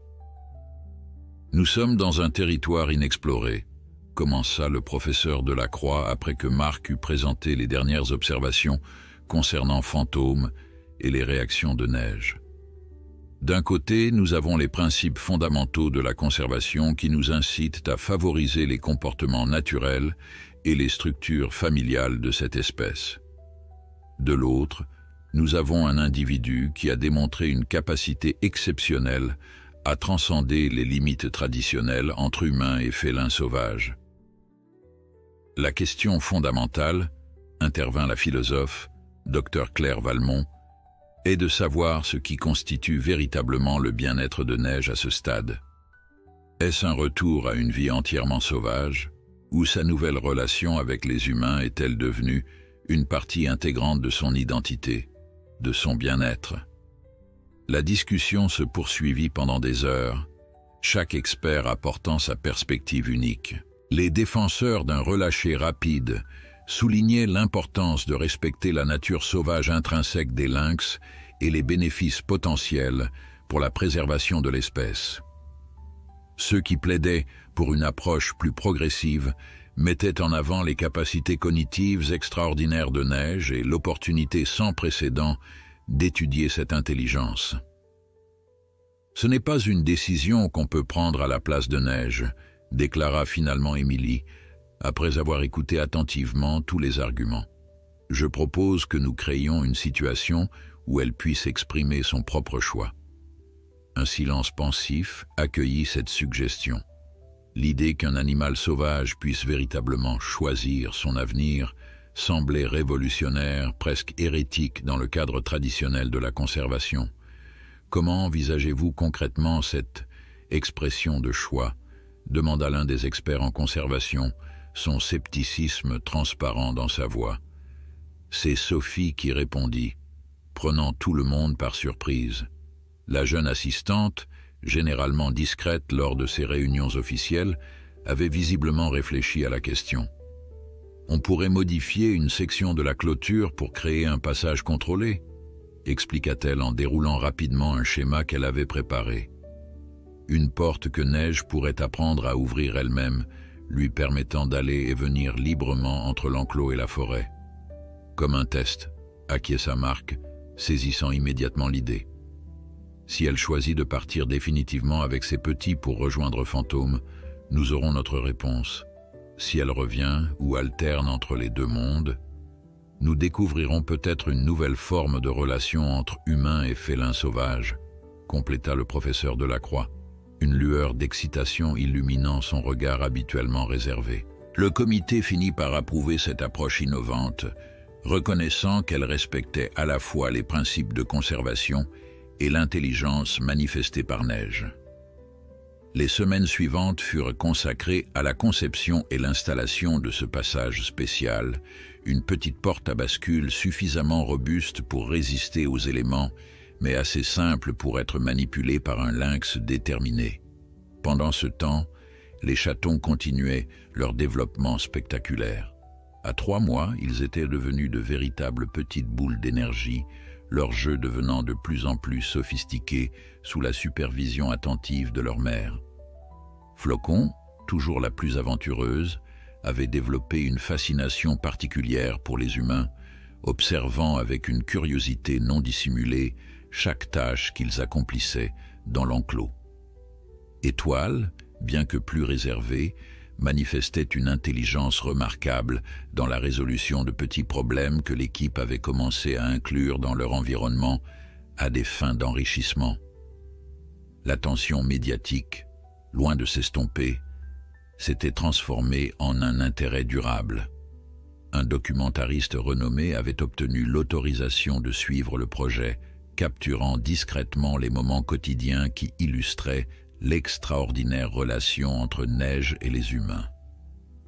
« Nous sommes dans un territoire inexploré », commença le professeur Delacroix après que Marc eut présenté les dernières observations concernant fantômes et les réactions de Neige. D'un côté, nous avons les principes fondamentaux de la conservation qui nous incitent à favoriser les comportements naturels et les structures familiales de cette espèce. De l'autre, nous avons un individu qui a démontré une capacité exceptionnelle à transcender les limites traditionnelles entre humains et félins sauvages. La question fondamentale, intervint la philosophe, Dr Claire Valmont, est de savoir ce qui constitue véritablement le bien-être de Neige à ce stade. Est-ce un retour à une vie entièrement sauvage, ou sa nouvelle relation avec les humains est-elle devenue une partie intégrante de son identité, de son bien-être? La discussion se poursuivit pendant des heures, chaque expert apportant sa perspective unique. Les défenseurs d'un relâcher rapide soulignaient l'importance de respecter la nature sauvage intrinsèque des lynx et les bénéfices potentiels pour la préservation de l'espèce. Ceux qui plaidaient pour une approche plus progressive mettaient en avant les capacités cognitives extraordinaires de Neige et l'opportunité sans précédent d'étudier cette intelligence. Ce n'est pas une décision qu'on peut prendre à la place de Neige, déclara finalement Émilie, après avoir écouté attentivement tous les arguments. Je propose que nous créions une situation où elle puisse exprimer son propre choix. Un silence pensif accueillit cette suggestion. L'idée qu'un animal sauvage puisse véritablement choisir son avenir semblait révolutionnaire, presque hérétique dans le cadre traditionnel de la conservation. Comment envisagez-vous concrètement cette expression de choix ? Demanda l'un des experts en conservation, son scepticisme transparent dans sa voix. C'est Sophie qui répondit, prenant tout le monde par surprise. La jeune assistante, généralement discrète lors de ces réunions officielles, avait visiblement réfléchi à la question. On pourrait modifier une section de la clôture pour créer un passage contrôlé, expliqua-t-elle en déroulant rapidement un schéma qu'elle avait préparé. Une porte que Neige pourrait apprendre à ouvrir elle-même, lui permettant d'aller et venir librement entre l'enclos et la forêt. Comme un test, acquiesça Marc, saisissant immédiatement l'idée. Si elle choisit de partir définitivement avec ses petits pour rejoindre Fantôme, nous aurons notre réponse. Si elle revient ou alterne entre les deux mondes, nous découvrirons peut-être une nouvelle forme de relation entre humains et félins sauvages, compléta le professeur Delacroix, une lueur d'excitation illuminant son regard habituellement réservé. Le comité finit par approuver cette approche innovante, reconnaissant qu'elle respectait à la fois les principes de conservation et l'intelligence manifestée par Neige. Les semaines suivantes furent consacrées à la conception et l'installation de ce passage spécial, une petite porte à bascule suffisamment robuste pour résister aux éléments, mais assez simple pour être manipulée par un lynx déterminé. Pendant ce temps, les chatons continuaient leur développement spectaculaire. À 3 mois, ils étaient devenus de véritables petites boules d'énergie, leur jeu devenant de plus en plus sophistiqué sous la supervision attentive de leur mère. Flocon, toujours la plus aventureuse, avait développé une fascination particulière pour les humains, observant avec une curiosité non dissimulée chaque tâche qu'ils accomplissaient dans l'enclos. Étoile, bien que plus réservée, manifestait une intelligence remarquable dans la résolution de petits problèmes que l'équipe avait commencé à inclure dans leur environnement à des fins d'enrichissement. L'attention médiatique, loin de s'estomper, s'était transformée en un intérêt durable. Un documentariste renommé avait obtenu l'autorisation de suivre le projet, capturant discrètement les moments quotidiens qui illustraient l'extraordinaire relation entre Neige et les humains.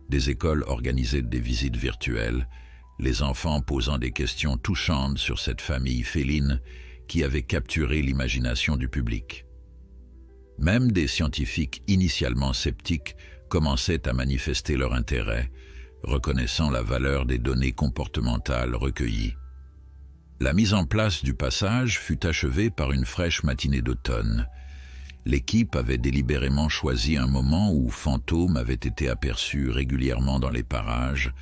Des écoles organisaient des visites virtuelles, les enfants posant des questions touchantes sur cette famille féline qui avait capturé l'imagination du public. Même des scientifiques initialement sceptiques commençaient à manifester leur intérêt, reconnaissant la valeur des données comportementales recueillies. La mise en place du passage fut achevée par une fraîche matinée d'automne. L'équipe avait délibérément choisi un moment où Fantôme avait été aperçu régulièrement dans les parages,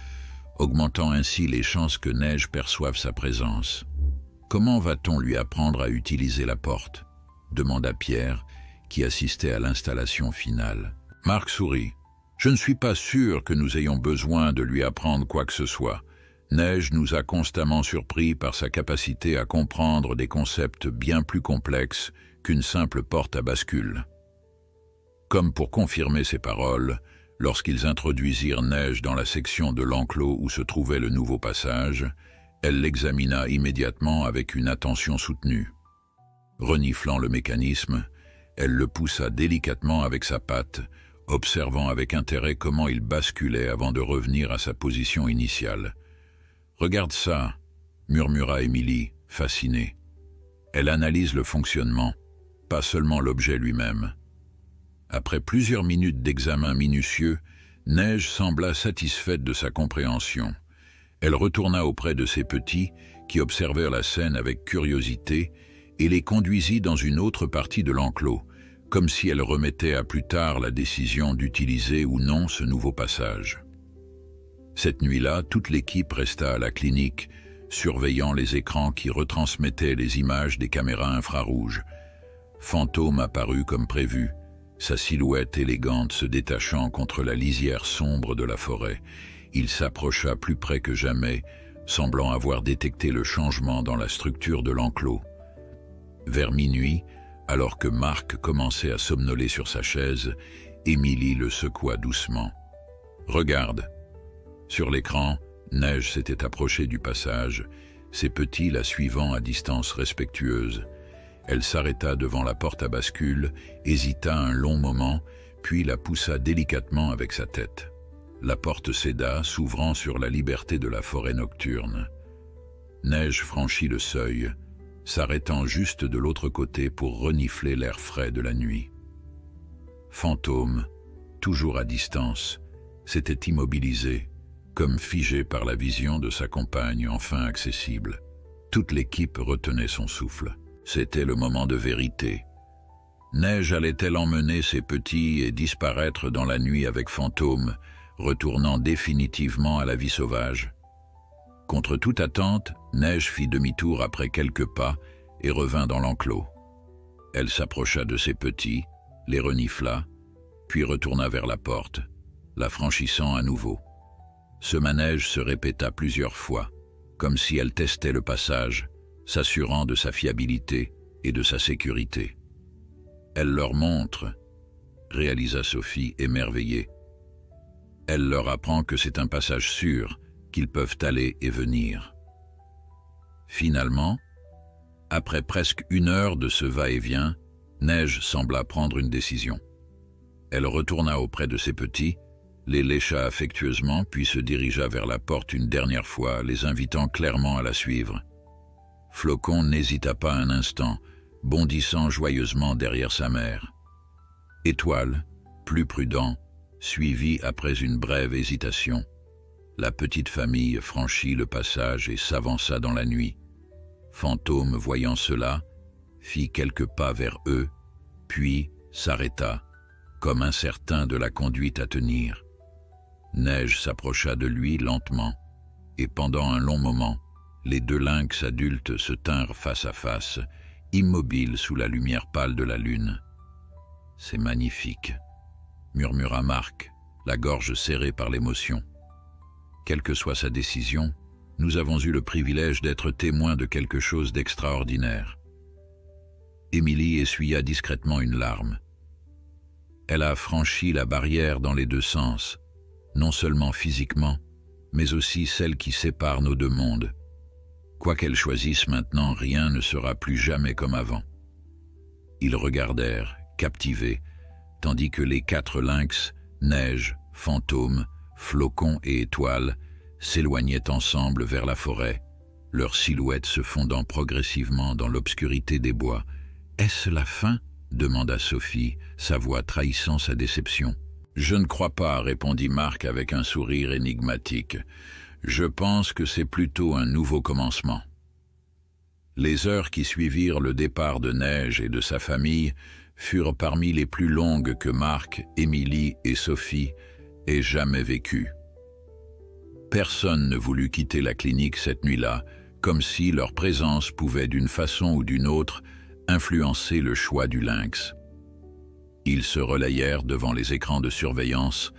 augmentant ainsi les chances que Neige perçoive sa présence. « Comment va-t-on lui apprendre à utiliser la porte ?» demanda Pierre, qui assistait à l'installation finale. Marc sourit. « Je ne suis pas sûr que nous ayons besoin de lui apprendre quoi que ce soit. Neige nous a constamment surpris par sa capacité à comprendre des concepts bien plus complexes qu'une simple porte à bascule. » Comme pour confirmer ces paroles, lorsqu'ils introduisirent Neige dans la section de l'enclos où se trouvait le nouveau passage, Elle l'examina immédiatement avec une attention soutenue. Reniflant le mécanisme, elle le poussa délicatement avec sa patte, observant avec intérêt comment il basculait avant de revenir à sa position initiale. « Regarde ça !» murmura Émilie, fascinée. Elle analyse le fonctionnement, pas seulement l'objet lui-même. Après plusieurs minutes d'examen minutieux, Neige sembla satisfaite de sa compréhension. Elle retourna auprès de ses petits, qui observèrent la scène avec curiosité, et les conduisit dans une autre partie de l'enclos, comme si elle remettait à plus tard la décision d'utiliser ou non ce nouveau passage. Cette nuit-là, toute l'équipe resta à la clinique, surveillant les écrans qui retransmettaient les images des caméras infrarouges. Fantôme apparut comme prévu, sa silhouette élégante se détachant contre la lisière sombre de la forêt. Il s'approcha plus près que jamais, semblant avoir détecté le changement dans la structure de l'enclos. Vers minuit, alors que Marc commençait à somnoler sur sa chaise, Émilie le secoua doucement. « Regarde !» Sur l'écran, Neige s'était approchée du passage, ses petits la suivant à distance respectueuse. Elle s'arrêta devant la porte à bascule, hésita un long moment, puis la poussa délicatement avec sa tête. La porte céda, s'ouvrant sur la liberté de la forêt nocturne. Neige franchit le seuil, s'arrêtant juste de l'autre côté pour renifler l'air frais de la nuit. Fantôme, toujours à distance, s'était immobilisé, comme figé par la vision de sa compagne enfin accessible. Toute l'équipe retenait son souffle. C'était le moment de vérité. Neige allait-elle emmener ses petits et disparaître dans la nuit avec Fantôme, retournant définitivement à la vie sauvage? Contre toute attente, Neige fit demi-tour après quelques pas et revint dans l'enclos. Elle s'approcha de ses petits, les renifla, puis retourna vers la porte, la franchissant à nouveau. Ce manège se répéta plusieurs fois, comme si elle testait le passage, s'assurant de sa fiabilité et de sa sécurité. « Elle leur montre », réalisa Sophie émerveillée. « Elle leur apprend que c'est un passage sûr, qu'ils peuvent aller et venir. » Finalement, après presque 1 heure de ce va-et-vient, Neige sembla prendre une décision. Elle retourna auprès de ses petits, les lécha affectueusement, puis se dirigea vers la porte une dernière fois, les invitant clairement à la suivre. Flocon n'hésita pas un instant, bondissant joyeusement derrière sa mère. Étoile, plus prudent, suivit après une brève hésitation. La petite famille franchit le passage et s'avança dans la nuit. Fantôme, voyant cela, fit quelques pas vers eux, puis s'arrêta, comme incertain de la conduite à tenir. Neige s'approcha de lui lentement, et pendant un long moment, les 2 lynx adultes se tinrent face à face, immobiles sous la lumière pâle de la lune. « C'est magnifique », murmura Marc, la gorge serrée par l'émotion. Quelle que soit sa décision, nous avons eu le privilège d'être témoins de quelque chose d'extraordinaire. Émilie essuya discrètement une larme. Elle a franchi la barrière dans les 2 sens, non seulement physiquement, mais aussi celle qui sépare nos 2 mondes. Quoi qu'elle choisisse maintenant, rien ne sera plus jamais comme avant. Ils regardèrent, captivés, tandis que les 4 lynx, Neige, Fantôme, Flocon et Étoile, s'éloignaient ensemble vers la forêt, leurs silhouettes se fondant progressivement dans l'obscurité des bois. « Est-ce la fin ?» demanda Sophie, sa voix trahissant sa déception. « Je ne crois pas, » répondit Marc avec un sourire énigmatique. « Je pense que c'est plutôt un nouveau commencement. » Les heures qui suivirent le départ de Neige et de sa famille furent parmi les plus longues que Marc, Émilie et Sophie aient jamais vécues. Personne ne voulut quitter la clinique cette nuit-là, comme si leur présence pouvait d'une façon ou d'une autre influencer le choix du lynx. Ils se relayèrent devant les écrans de surveillance,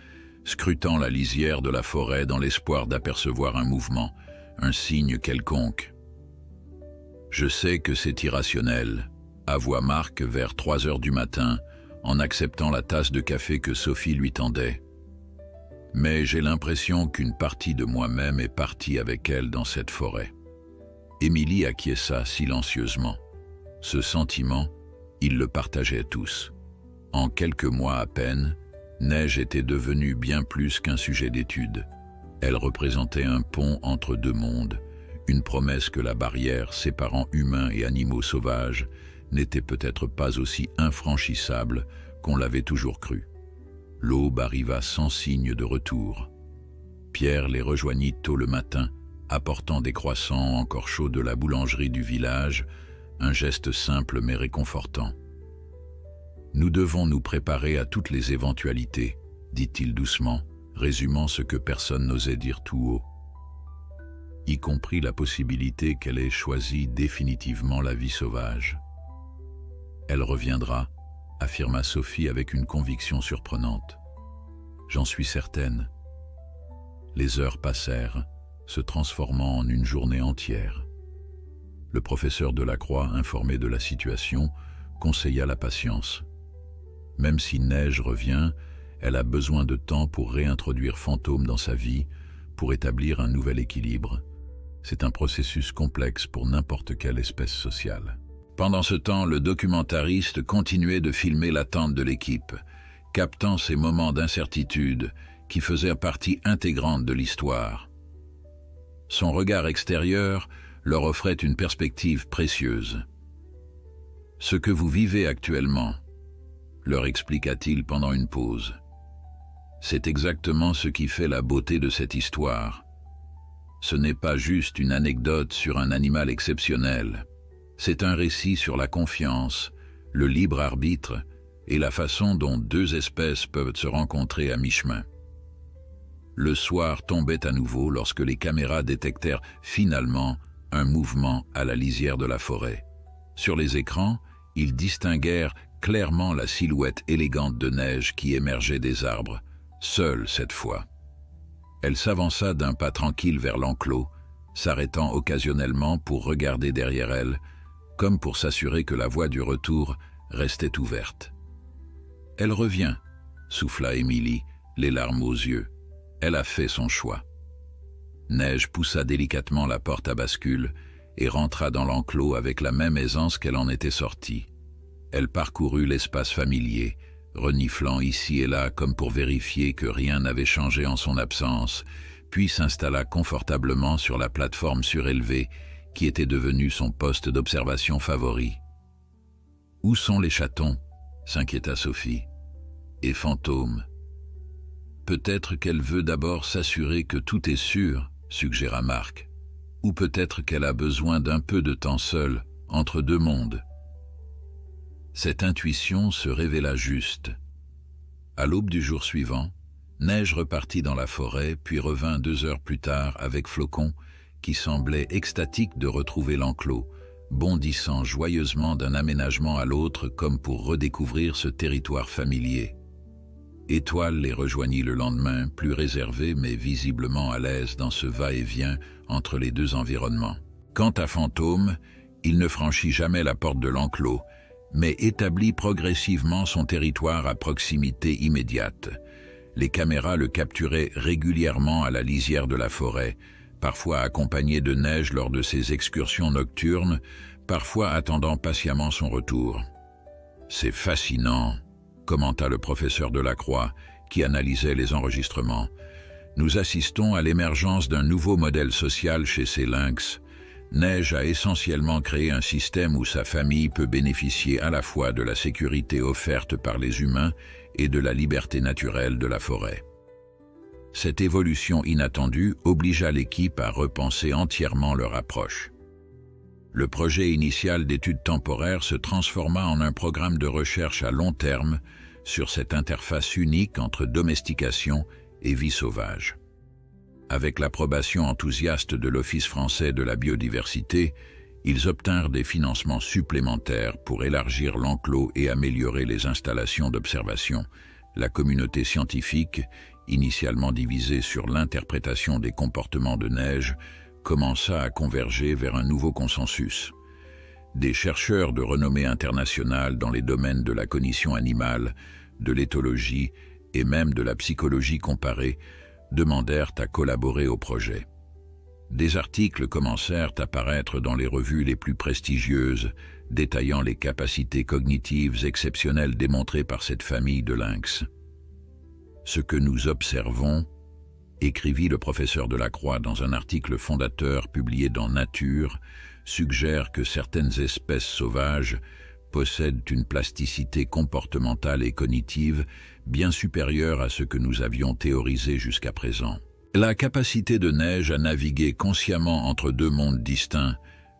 scrutant la lisière de la forêt dans l'espoir d'apercevoir un mouvement, un signe quelconque. « Je sais que c'est irrationnel », avoua Marc vers 3 heures du matin, en acceptant la tasse de café que Sophie lui tendait. « Mais j'ai l'impression qu'une partie de moi-même est partie avec elle dans cette forêt. Émilie acquiesça silencieusement. Ce sentiment, ils le partageaient tous. En quelques mois à peine, Neige était devenue bien plus qu'un sujet d'étude. Elle représentait un pont entre deux mondes, une promesse que la barrière séparant humains et animaux sauvages n'était peut-être pas aussi infranchissable qu'on l'avait toujours cru. L'aube arriva sans signe de retour. Pierre les rejoignit tôt le matin, apportant des croissants encore chauds de la boulangerie du village, un geste simple mais réconfortant. « Nous devons nous préparer à toutes les éventualités, dit-il doucement, résumant ce que personne n'osait dire tout haut. Y compris la possibilité qu'elle ait choisi définitivement la vie sauvage. Elle reviendra, affirma Sophie avec une conviction surprenante. J'en suis certaine. Les heures passèrent, se transformant en une journée entière. Le professeur Delacroix, informé de la situation, conseilla la patience. Même si Neige revient, elle a besoin de temps pour réintroduire Fantôme dans sa vie, pour établir un nouvel équilibre. C'est un processus complexe pour n'importe quelle espèce sociale. Pendant ce temps, le documentariste continuait de filmer l'attente de l'équipe, captant ces moments d'incertitude qui faisaient partie intégrante de l'histoire. Son regard extérieur leur offrait une perspective précieuse. « Ce que vous vivez actuellement, leur expliqua-t-il pendant une pause, c'est exactement ce qui fait la beauté de cette histoire. Ce n'est pas juste une anecdote sur un animal exceptionnel. C'est un récit sur la confiance, le libre arbitre et la façon dont deux espèces peuvent se rencontrer à mi-chemin. » Le soir tombait à nouveau lorsque les caméras détectèrent finalement un mouvement à la lisière de la forêt. Sur les écrans, ils distinguèrent clairement la silhouette élégante de Neige qui émergeait des arbres, seule cette fois. Elle s'avança d'un pas tranquille vers l'enclos, s'arrêtant occasionnellement pour regarder derrière elle, comme pour s'assurer que la voie du retour restait ouverte. « Elle revient », souffla Émilie, les larmes aux yeux. Elle a fait son choix. Neige poussa délicatement la porte à bascule et rentra dans l'enclos avec la même aisance qu'elle en était sortie. Elle parcourut l'espace familier, reniflant ici et là comme pour vérifier que rien n'avait changé en son absence, puis s'installa confortablement sur la plateforme surélevée qui était devenue son poste d'observation favori. « Où sont les chatons ?» s'inquiéta Sophie. « Et Fantôme ?» « Peut-être qu'elle veut d'abord s'assurer que tout est sûr, » suggéra Marc. « Ou peut-être qu'elle a besoin d'un peu de temps seule, entre deux mondes. » Cette intuition se révéla juste. À l'aube du jour suivant, Neige repartit dans la forêt, puis revint 2 heures plus tard avec Flocon, qui semblait extatique de retrouver l'enclos, bondissant joyeusement d'un aménagement à l'autre comme pour redécouvrir ce territoire familier. Étoile les rejoignit le lendemain, plus réservé mais visiblement à l'aise dans ce va-et-vient entre les deux environnements. Quant à Fantôme, il ne franchit jamais la porte de l'enclos, mais établit progressivement son territoire à proximité immédiate. Les caméras le capturaient régulièrement à la lisière de la forêt, parfois accompagné de Neige lors de ses excursions nocturnes, parfois attendant patiemment son retour. « C'est fascinant », commenta le professeur Delacroix, qui analysait les enregistrements. « Nous assistons à l'émergence d'un nouveau modèle social chez ces lynx. Neige a essentiellement créé un système où sa famille peut bénéficier à la fois de la sécurité offerte par les humains et de la liberté naturelle de la forêt. » Cette évolution inattendue obligea l'équipe à repenser entièrement leur approche. Le projet initial d'études temporaires se transforma en un programme de recherche à long terme sur cette interface unique entre domestication et vie sauvage. Avec l'approbation enthousiaste de l'Office français de la biodiversité, ils obtinrent des financements supplémentaires pour élargir l'enclos et améliorer les installations d'observation. La communauté scientifique, initialement divisée sur l'interprétation des comportements de Neige, commença à converger vers un nouveau consensus. Des chercheurs de renommée internationale dans les domaines de la cognition animale, de l'éthologie et même de la psychologie comparée demandèrent à collaborer au projet. Des articles commencèrent à paraître dans les revues les plus prestigieuses, détaillant les capacités cognitives exceptionnelles démontrées par cette famille de lynx. Ce que nous observons, écrivit le professeur Delacroix dans un article fondateur publié dans Nature, suggère que certaines espèces sauvages possèdent une plasticité comportementale et cognitive bien supérieure à ce que nous avions théorisé jusqu'à présent. La capacité de Neige à naviguer consciemment entre deux mondes distincts,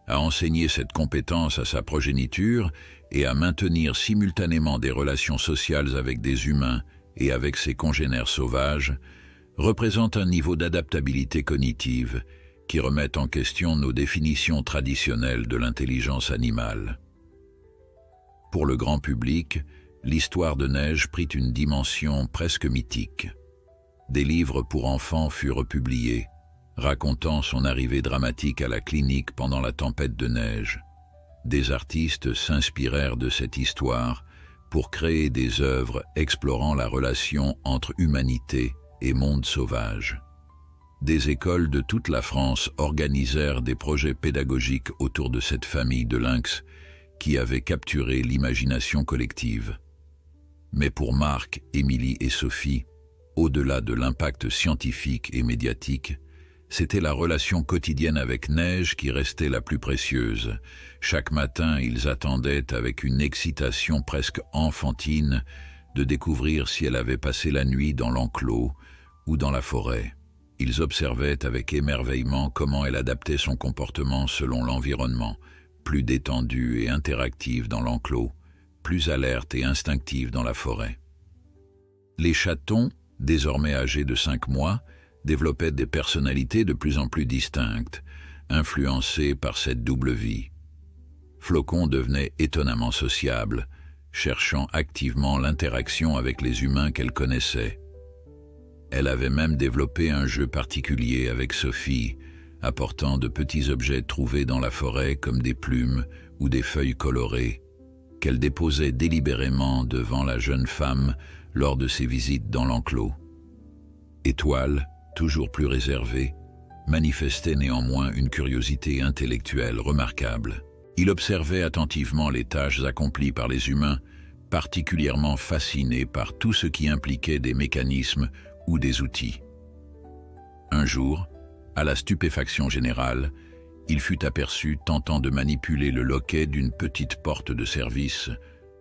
à enseigner cette compétence à sa progéniture et à maintenir simultanément des relations sociales avec des humains et avec ses congénères sauvages, représente un niveau d'adaptabilité cognitive qui remet en question nos définitions traditionnelles de l'intelligence animale. Pour le grand public, l'histoire de Neige prit une dimension presque mythique. Des livres pour enfants furent publiés, racontant son arrivée dramatique à la clinique pendant la tempête de neige. Des artistes s'inspirèrent de cette histoire pour créer des œuvres explorant la relation entre humanité et monde sauvage. Des écoles de toute la France organisèrent des projets pédagogiques autour de cette famille de lynx qui avait capturé l'imagination collective. Mais pour Marc, Émilie et Sophie, au-delà de l'impact scientifique et médiatique, c'était la relation quotidienne avec Neige qui restait la plus précieuse. Chaque matin, ils attendaient avec une excitation presque enfantine de découvrir si elle avait passé la nuit dans l'enclos ou dans la forêt. Ils observaient avec émerveillement comment elle adaptait son comportement selon l'environnement, plus détendue et interactive dans l'enclos, plus alerte et instinctive dans la forêt. Les chatons, désormais âgés de 5 mois, développaient des personnalités de plus en plus distinctes, influencées par cette double vie. Flocon devenait étonnamment sociable, cherchant activement l'interaction avec les humains qu'elle connaissait. Elle avait même développé un jeu particulier avec Sophie, apportant de petits objets trouvés dans la forêt comme des plumes ou des feuilles colorées, qu'elle déposait délibérément devant la jeune femme lors de ses visites dans l'enclos. Étoile, toujours plus réservé, manifestait néanmoins une curiosité intellectuelle remarquable. Il observait attentivement les tâches accomplies par les humains, particulièrement fasciné par tout ce qui impliquait des mécanismes ou des outils. Un jour, à la stupéfaction générale, il fut aperçu tentant de manipuler le loquet d'une petite porte de service,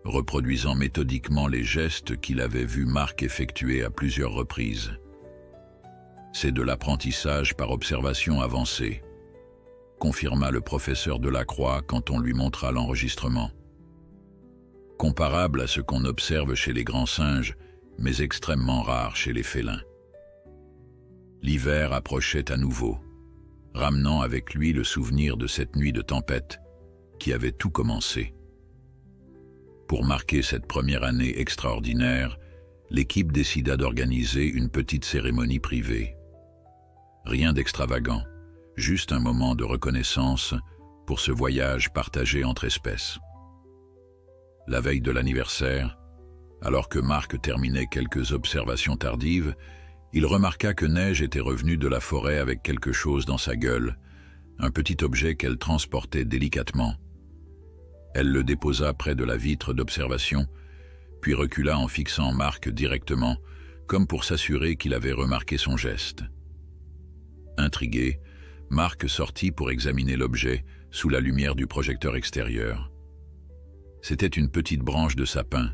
reproduisant méthodiquement les gestes qu'il avait vu Marc effectuer à plusieurs reprises. C'est de l'apprentissage par observation avancée, confirma le professeur Delacroix quand on lui montra l'enregistrement. Comparable à ce qu'on observe chez les grands singes, mais extrêmement rare chez les félins. L'hiver approchait à nouveau, ramenant avec lui le souvenir de cette nuit de tempête qui avait tout commencé. Pour marquer cette première année extraordinaire, l'équipe décida d'organiser une petite cérémonie privée. Rien d'extravagant, juste un moment de reconnaissance pour ce voyage partagé entre espèces. La veille de l'anniversaire, alors que Marc terminait quelques observations tardives, il remarqua que Neige était revenue de la forêt avec quelque chose dans sa gueule, un petit objet qu'elle transportait délicatement. Elle le déposa près de la vitre d'observation, puis recula en fixant Marc directement, comme pour s'assurer qu'il avait remarqué son geste. Intrigué, Marc sortit pour examiner l'objet sous la lumière du projecteur extérieur. C'était une petite branche de sapin,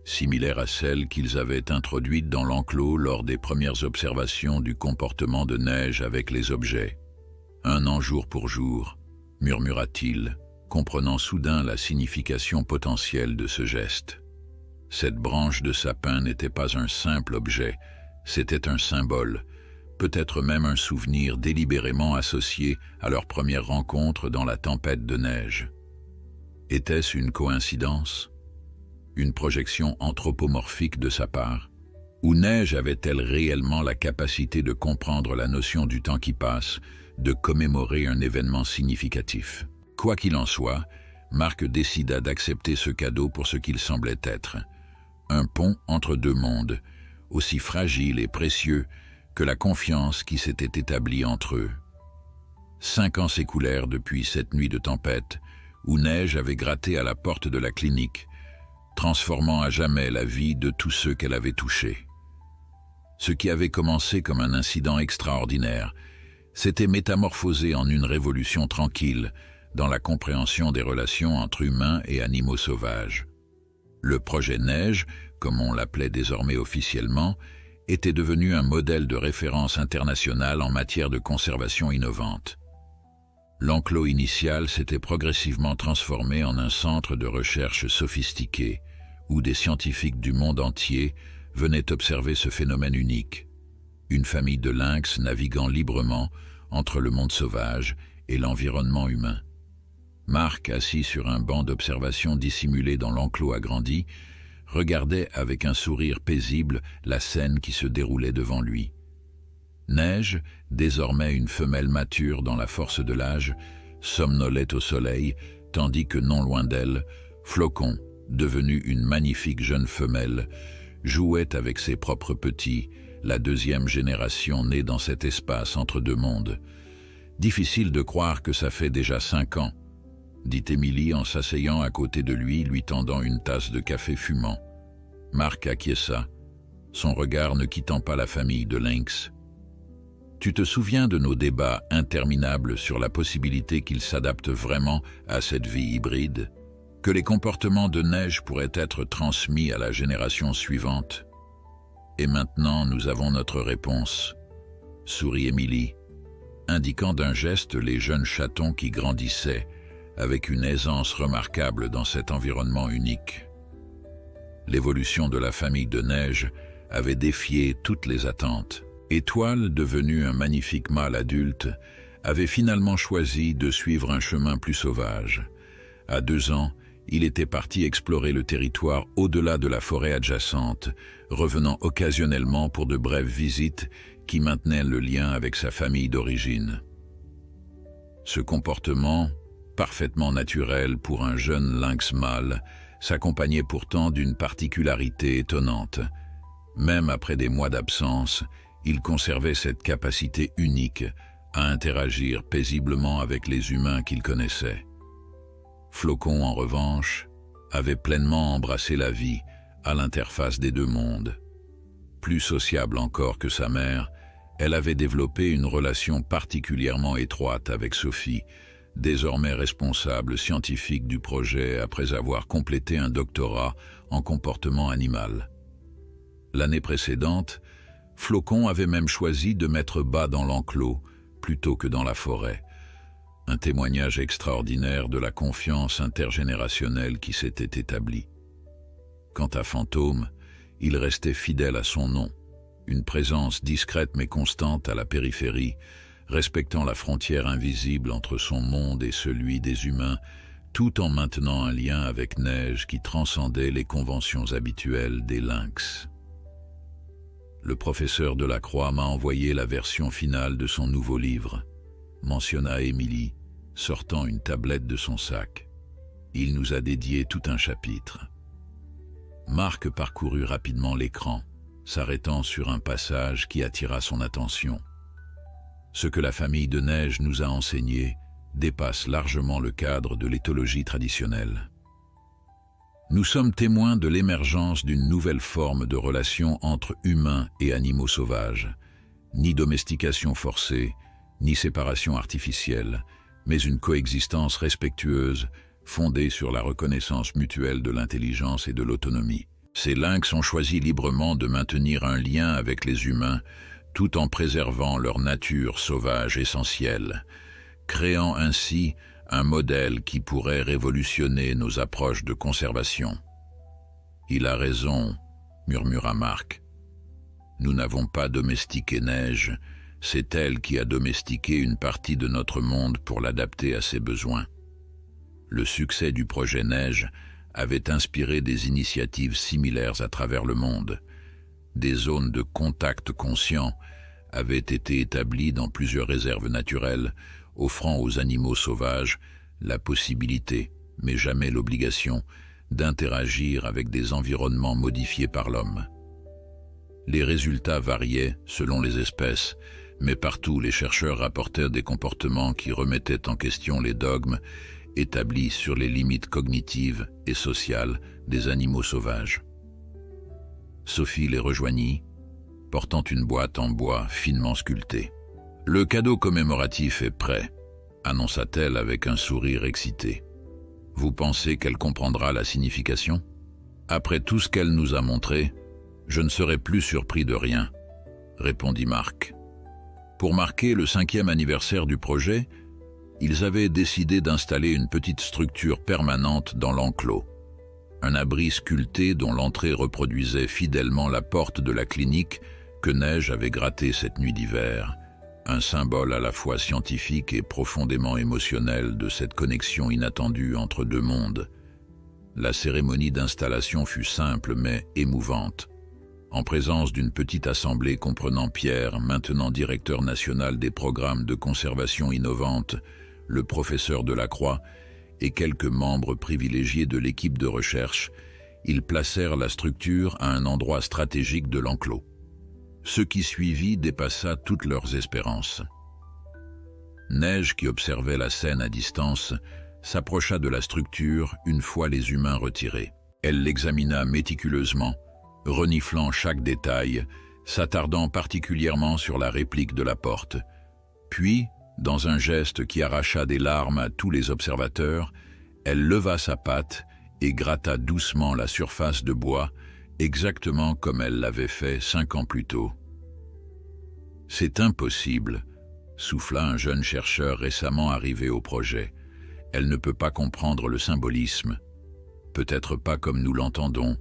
similaire à celle qu'ils avaient introduite dans l'enclos lors des premières observations du comportement de Neige avec les objets. « Un an jour pour jour », murmura-t-il, comprenant soudain la signification potentielle de ce geste. Cette branche de sapin n'était pas un simple objet, c'était un symbole, peut-être même un souvenir délibérément associé à leur première rencontre dans la tempête de neige. Était-ce une coïncidence? Une projection anthropomorphique de sa part? Ou Neige avait-elle réellement la capacité de comprendre la notion du temps qui passe, de commémorer un événement significatif? Quoi qu'il en soit, Marc décida d'accepter ce cadeau pour ce qu'il semblait être. Un pont entre deux mondes, aussi fragile et précieux que la confiance qui s'était établie entre eux. 5 ans s'écoulèrent depuis cette nuit de tempête, où Neige avait gratté à la porte de la clinique, transformant à jamais la vie de tous ceux qu'elle avait touchés. Ce qui avait commencé comme un incident extraordinaire s'était métamorphosé en une révolution tranquille dans la compréhension des relations entre humains et animaux sauvages. Le projet Neige, comme on l'appelait désormais officiellement, était devenu un modèle de référence internationale en matière de conservation innovante. L'enclos initial s'était progressivement transformé en un centre de recherche sophistiqué, où des scientifiques du monde entier venaient observer ce phénomène unique. Une famille de lynx naviguant librement entre le monde sauvage et l'environnement humain. Marc, assis sur un banc d'observation dissimulé dans l'enclos agrandi, regardait avec un sourire paisible la scène qui se déroulait devant lui. Neige, désormais une femelle mature dans la force de l'âge, somnolait au soleil, tandis que non loin d'elle, Flocon, devenue une magnifique jeune femelle, jouait avec ses propres petits, la deuxième génération née dans cet espace entre deux mondes. Difficile de croire que ça fait déjà 5 ans, dit Émilie en s'asseyant à côté de lui tendant une tasse de café fumant. Marc acquiesça, son regard ne quittant pas la famille de lynx. Tu te souviens de nos débats interminables sur la possibilité qu'il s'adapte vraiment à cette vie hybride, que les comportements de Neige pourraient être transmis à la génération suivante? Et maintenant, nous avons notre réponse, sourit Émilie, indiquant d'un geste les jeunes chatons qui grandissaient, avec une aisance remarquable dans cet environnement unique. L'évolution de la famille de Neige avait défié toutes les attentes. Étoile, devenu un magnifique mâle adulte, avait finalement choisi de suivre un chemin plus sauvage. À 2 ans, il était parti explorer le territoire au-delà de la forêt adjacente, revenant occasionnellement pour de brèves visites qui maintenaient le lien avec sa famille d'origine. Ce comportement, parfaitement naturel pour un jeune lynx mâle, s'accompagnait pourtant d'une particularité étonnante. Même après des mois d'absence, il conservait cette capacité unique à interagir paisiblement avec les humains qu'il connaissait. Flocon, en revanche, avait pleinement embrassé la vie à l'interface des deux mondes. Plus sociable encore que sa mère, elle avait développé une relation particulièrement étroite avec Sophie, désormais responsable scientifique du projet après avoir complété un doctorat en comportement animal. L'année précédente, Flocon avait même choisi de mettre bas dans l'enclos plutôt que dans la forêt. Un témoignage extraordinaire de la confiance intergénérationnelle qui s'était établie. Quant à Fantôme, il restait fidèle à son nom, une présence discrète mais constante à la périphérie, respectant la frontière invisible entre son monde et celui des humains, tout en maintenant un lien avec Neige qui transcendait les conventions habituelles des lynx. Le professeur Delacroix m'a envoyé la version finale de son nouveau livre, mentionna Émilie, sortant une tablette de son sac. Il nous a dédié tout un chapitre. Marc parcourut rapidement l'écran, s'arrêtant sur un passage qui attira son attention. Ce que la famille de Neige nous a enseigné dépasse largement le cadre de l'éthologie traditionnelle. Nous sommes témoins de l'émergence d'une nouvelle forme de relation entre humains et animaux sauvages. Ni domestication forcée, ni séparation artificielle, mais une coexistence respectueuse, fondée sur la reconnaissance mutuelle de l'intelligence et de l'autonomie. Ces lynx ont choisi librement de maintenir un lien avec les humains, tout en préservant leur nature sauvage essentielle, créant ainsi un modèle qui pourrait révolutionner nos approches de conservation. Il a raison, murmura Marc. Nous n'avons pas domestiqué Neige, c'est elle qui a domestiqué une partie de notre monde pour l'adapter à ses besoins. Le succès du projet Neige avait inspiré des initiatives similaires à travers le monde. Des zones de contact conscient avaient été établies dans plusieurs réserves naturelles, offrant aux animaux sauvages la possibilité, mais jamais l'obligation, d'interagir avec des environnements modifiés par l'homme. Les résultats variaient selon les espèces, mais partout les chercheurs rapportèrent des comportements qui remettaient en question les dogmes établis sur les limites cognitives et sociales des animaux sauvages. Sophie les rejoignit, portant une boîte en bois finement sculptée. « Le cadeau commémoratif est prêt », annonça-t-elle avec un sourire excité. « Vous pensez qu'elle comprendra la signification ? Après tout ce qu'elle nous a montré, je ne serai plus surpris de rien, » répondit Marc. Pour marquer le 5e anniversaire du projet, ils avaient décidé d'installer une petite structure permanente dans l'enclos. Un abri sculpté dont l'entrée reproduisait fidèlement la porte de la clinique que Neige avait grattée cette nuit d'hiver, un symbole à la fois scientifique et profondément émotionnel de cette connexion inattendue entre deux mondes. La cérémonie d'installation fut simple mais émouvante. En présence d'une petite assemblée comprenant Pierre, maintenant directeur national des programmes de conservation innovante, le professeur Delacroix et quelques membres privilégiés de l'équipe de recherche, ils placèrent la structure à un endroit stratégique de l'enclos. Ce qui suivit dépassa toutes leurs espérances. Neige, qui observait la scène à distance, s'approcha de la structure une fois les humains retirés. Elle l'examina méticuleusement, reniflant chaque détail, s'attardant particulièrement sur la réplique de la porte. Puis, dans un geste qui arracha des larmes à tous les observateurs, elle leva sa patte et gratta doucement la surface de bois, exactement comme elle l'avait fait 5 ans plus tôt. « C'est impossible », souffla un jeune chercheur récemment arrivé au projet. « Elle ne peut pas comprendre le symbolisme. »« Peut-être pas comme nous l'entendons »,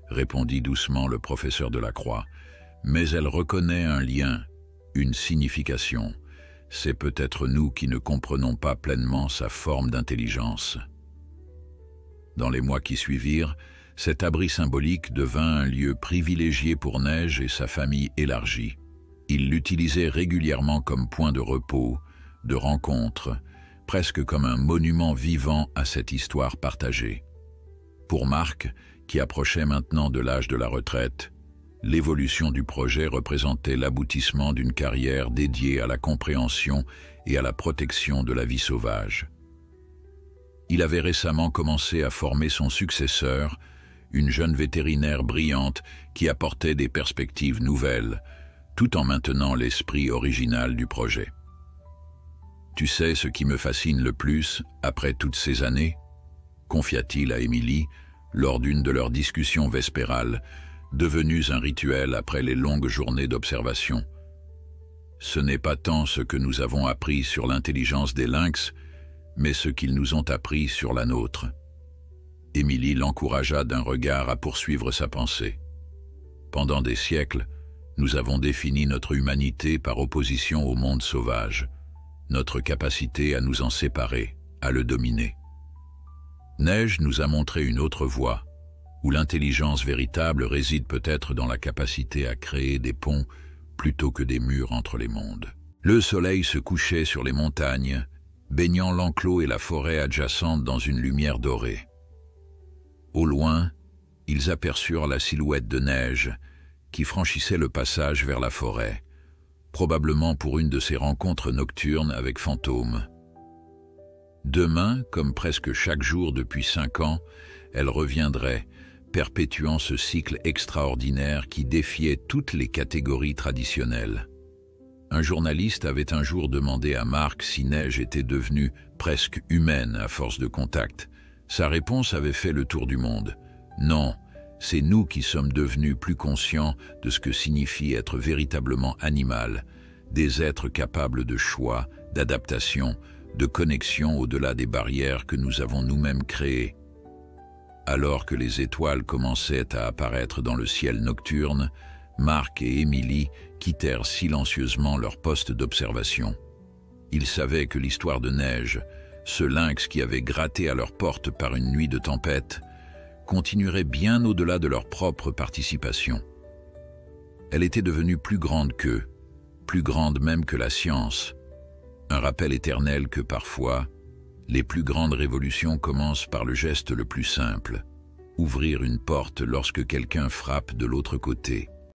répondit doucement le professeur Delacroix, « mais elle reconnaît un lien, une signification. C'est peut-être nous qui ne comprenons pas pleinement sa forme d'intelligence. » Dans les mois qui suivirent, cet abri symbolique devint un lieu privilégié pour Neige et sa famille élargie. Il l'utilisait régulièrement comme point de repos, de rencontre, presque comme un monument vivant à cette histoire partagée. Pour Marc, qui approchait maintenant de l'âge de la retraite, l'évolution du projet représentait l'aboutissement d'une carrière dédiée à la compréhension et à la protection de la vie sauvage. Il avait récemment commencé à former son successeur, une jeune vétérinaire brillante qui apportait des perspectives nouvelles, tout en maintenant l'esprit original du projet. « Tu sais ce qui me fascine le plus, après toutes ces années ?» confia-t-il à Émilie, lors d'une de leurs discussions vespérales, devenues un rituel après les longues journées d'observation. « Ce n'est pas tant ce que nous avons appris sur l'intelligence des lynx, mais ce qu'ils nous ont appris sur la nôtre. » Émilie l'encouragea d'un regard à poursuivre sa pensée. « Pendant des siècles, nous avons défini notre humanité par opposition au monde sauvage, notre capacité à nous en séparer, à le dominer. Neige nous a montré une autre voie, où l'intelligence véritable réside peut-être dans la capacité à créer des ponts plutôt que des murs entre les mondes. » Le soleil se couchait sur les montagnes, baignant l'enclos et la forêt adjacente dans une lumière dorée. Au loin, ils aperçurent la silhouette de Neige, qui franchissait le passage vers la forêt, probablement pour une de ses rencontres nocturnes avec fantômes. Demain, comme presque chaque jour depuis 5 ans, elle reviendrait, perpétuant ce cycle extraordinaire qui défiait toutes les catégories traditionnelles. Un journaliste avait un jour demandé à Marc si Neige était devenue presque humaine à force de contact. Sa réponse avait fait le tour du monde. Non, c'est nous qui sommes devenus plus conscients de ce que signifie être véritablement animal, des êtres capables de choix, d'adaptation, de connexion au-delà des barrières que nous avons nous-mêmes créées. Alors que les étoiles commençaient à apparaître dans le ciel nocturne, Marc et Émilie quittèrent silencieusement leur poste d'observation. Ils savaient que l'histoire de Neige, ce lynx qui avait gratté à leur porte par une nuit de tempête, continuerait bien au-delà de leur propre participation. Elle était devenue plus grande qu'eux, plus grande même que la science, un rappel éternel que parfois, les plus grandes révolutions commencent par le geste le plus simple, ouvrir une porte lorsque quelqu'un frappe de l'autre côté.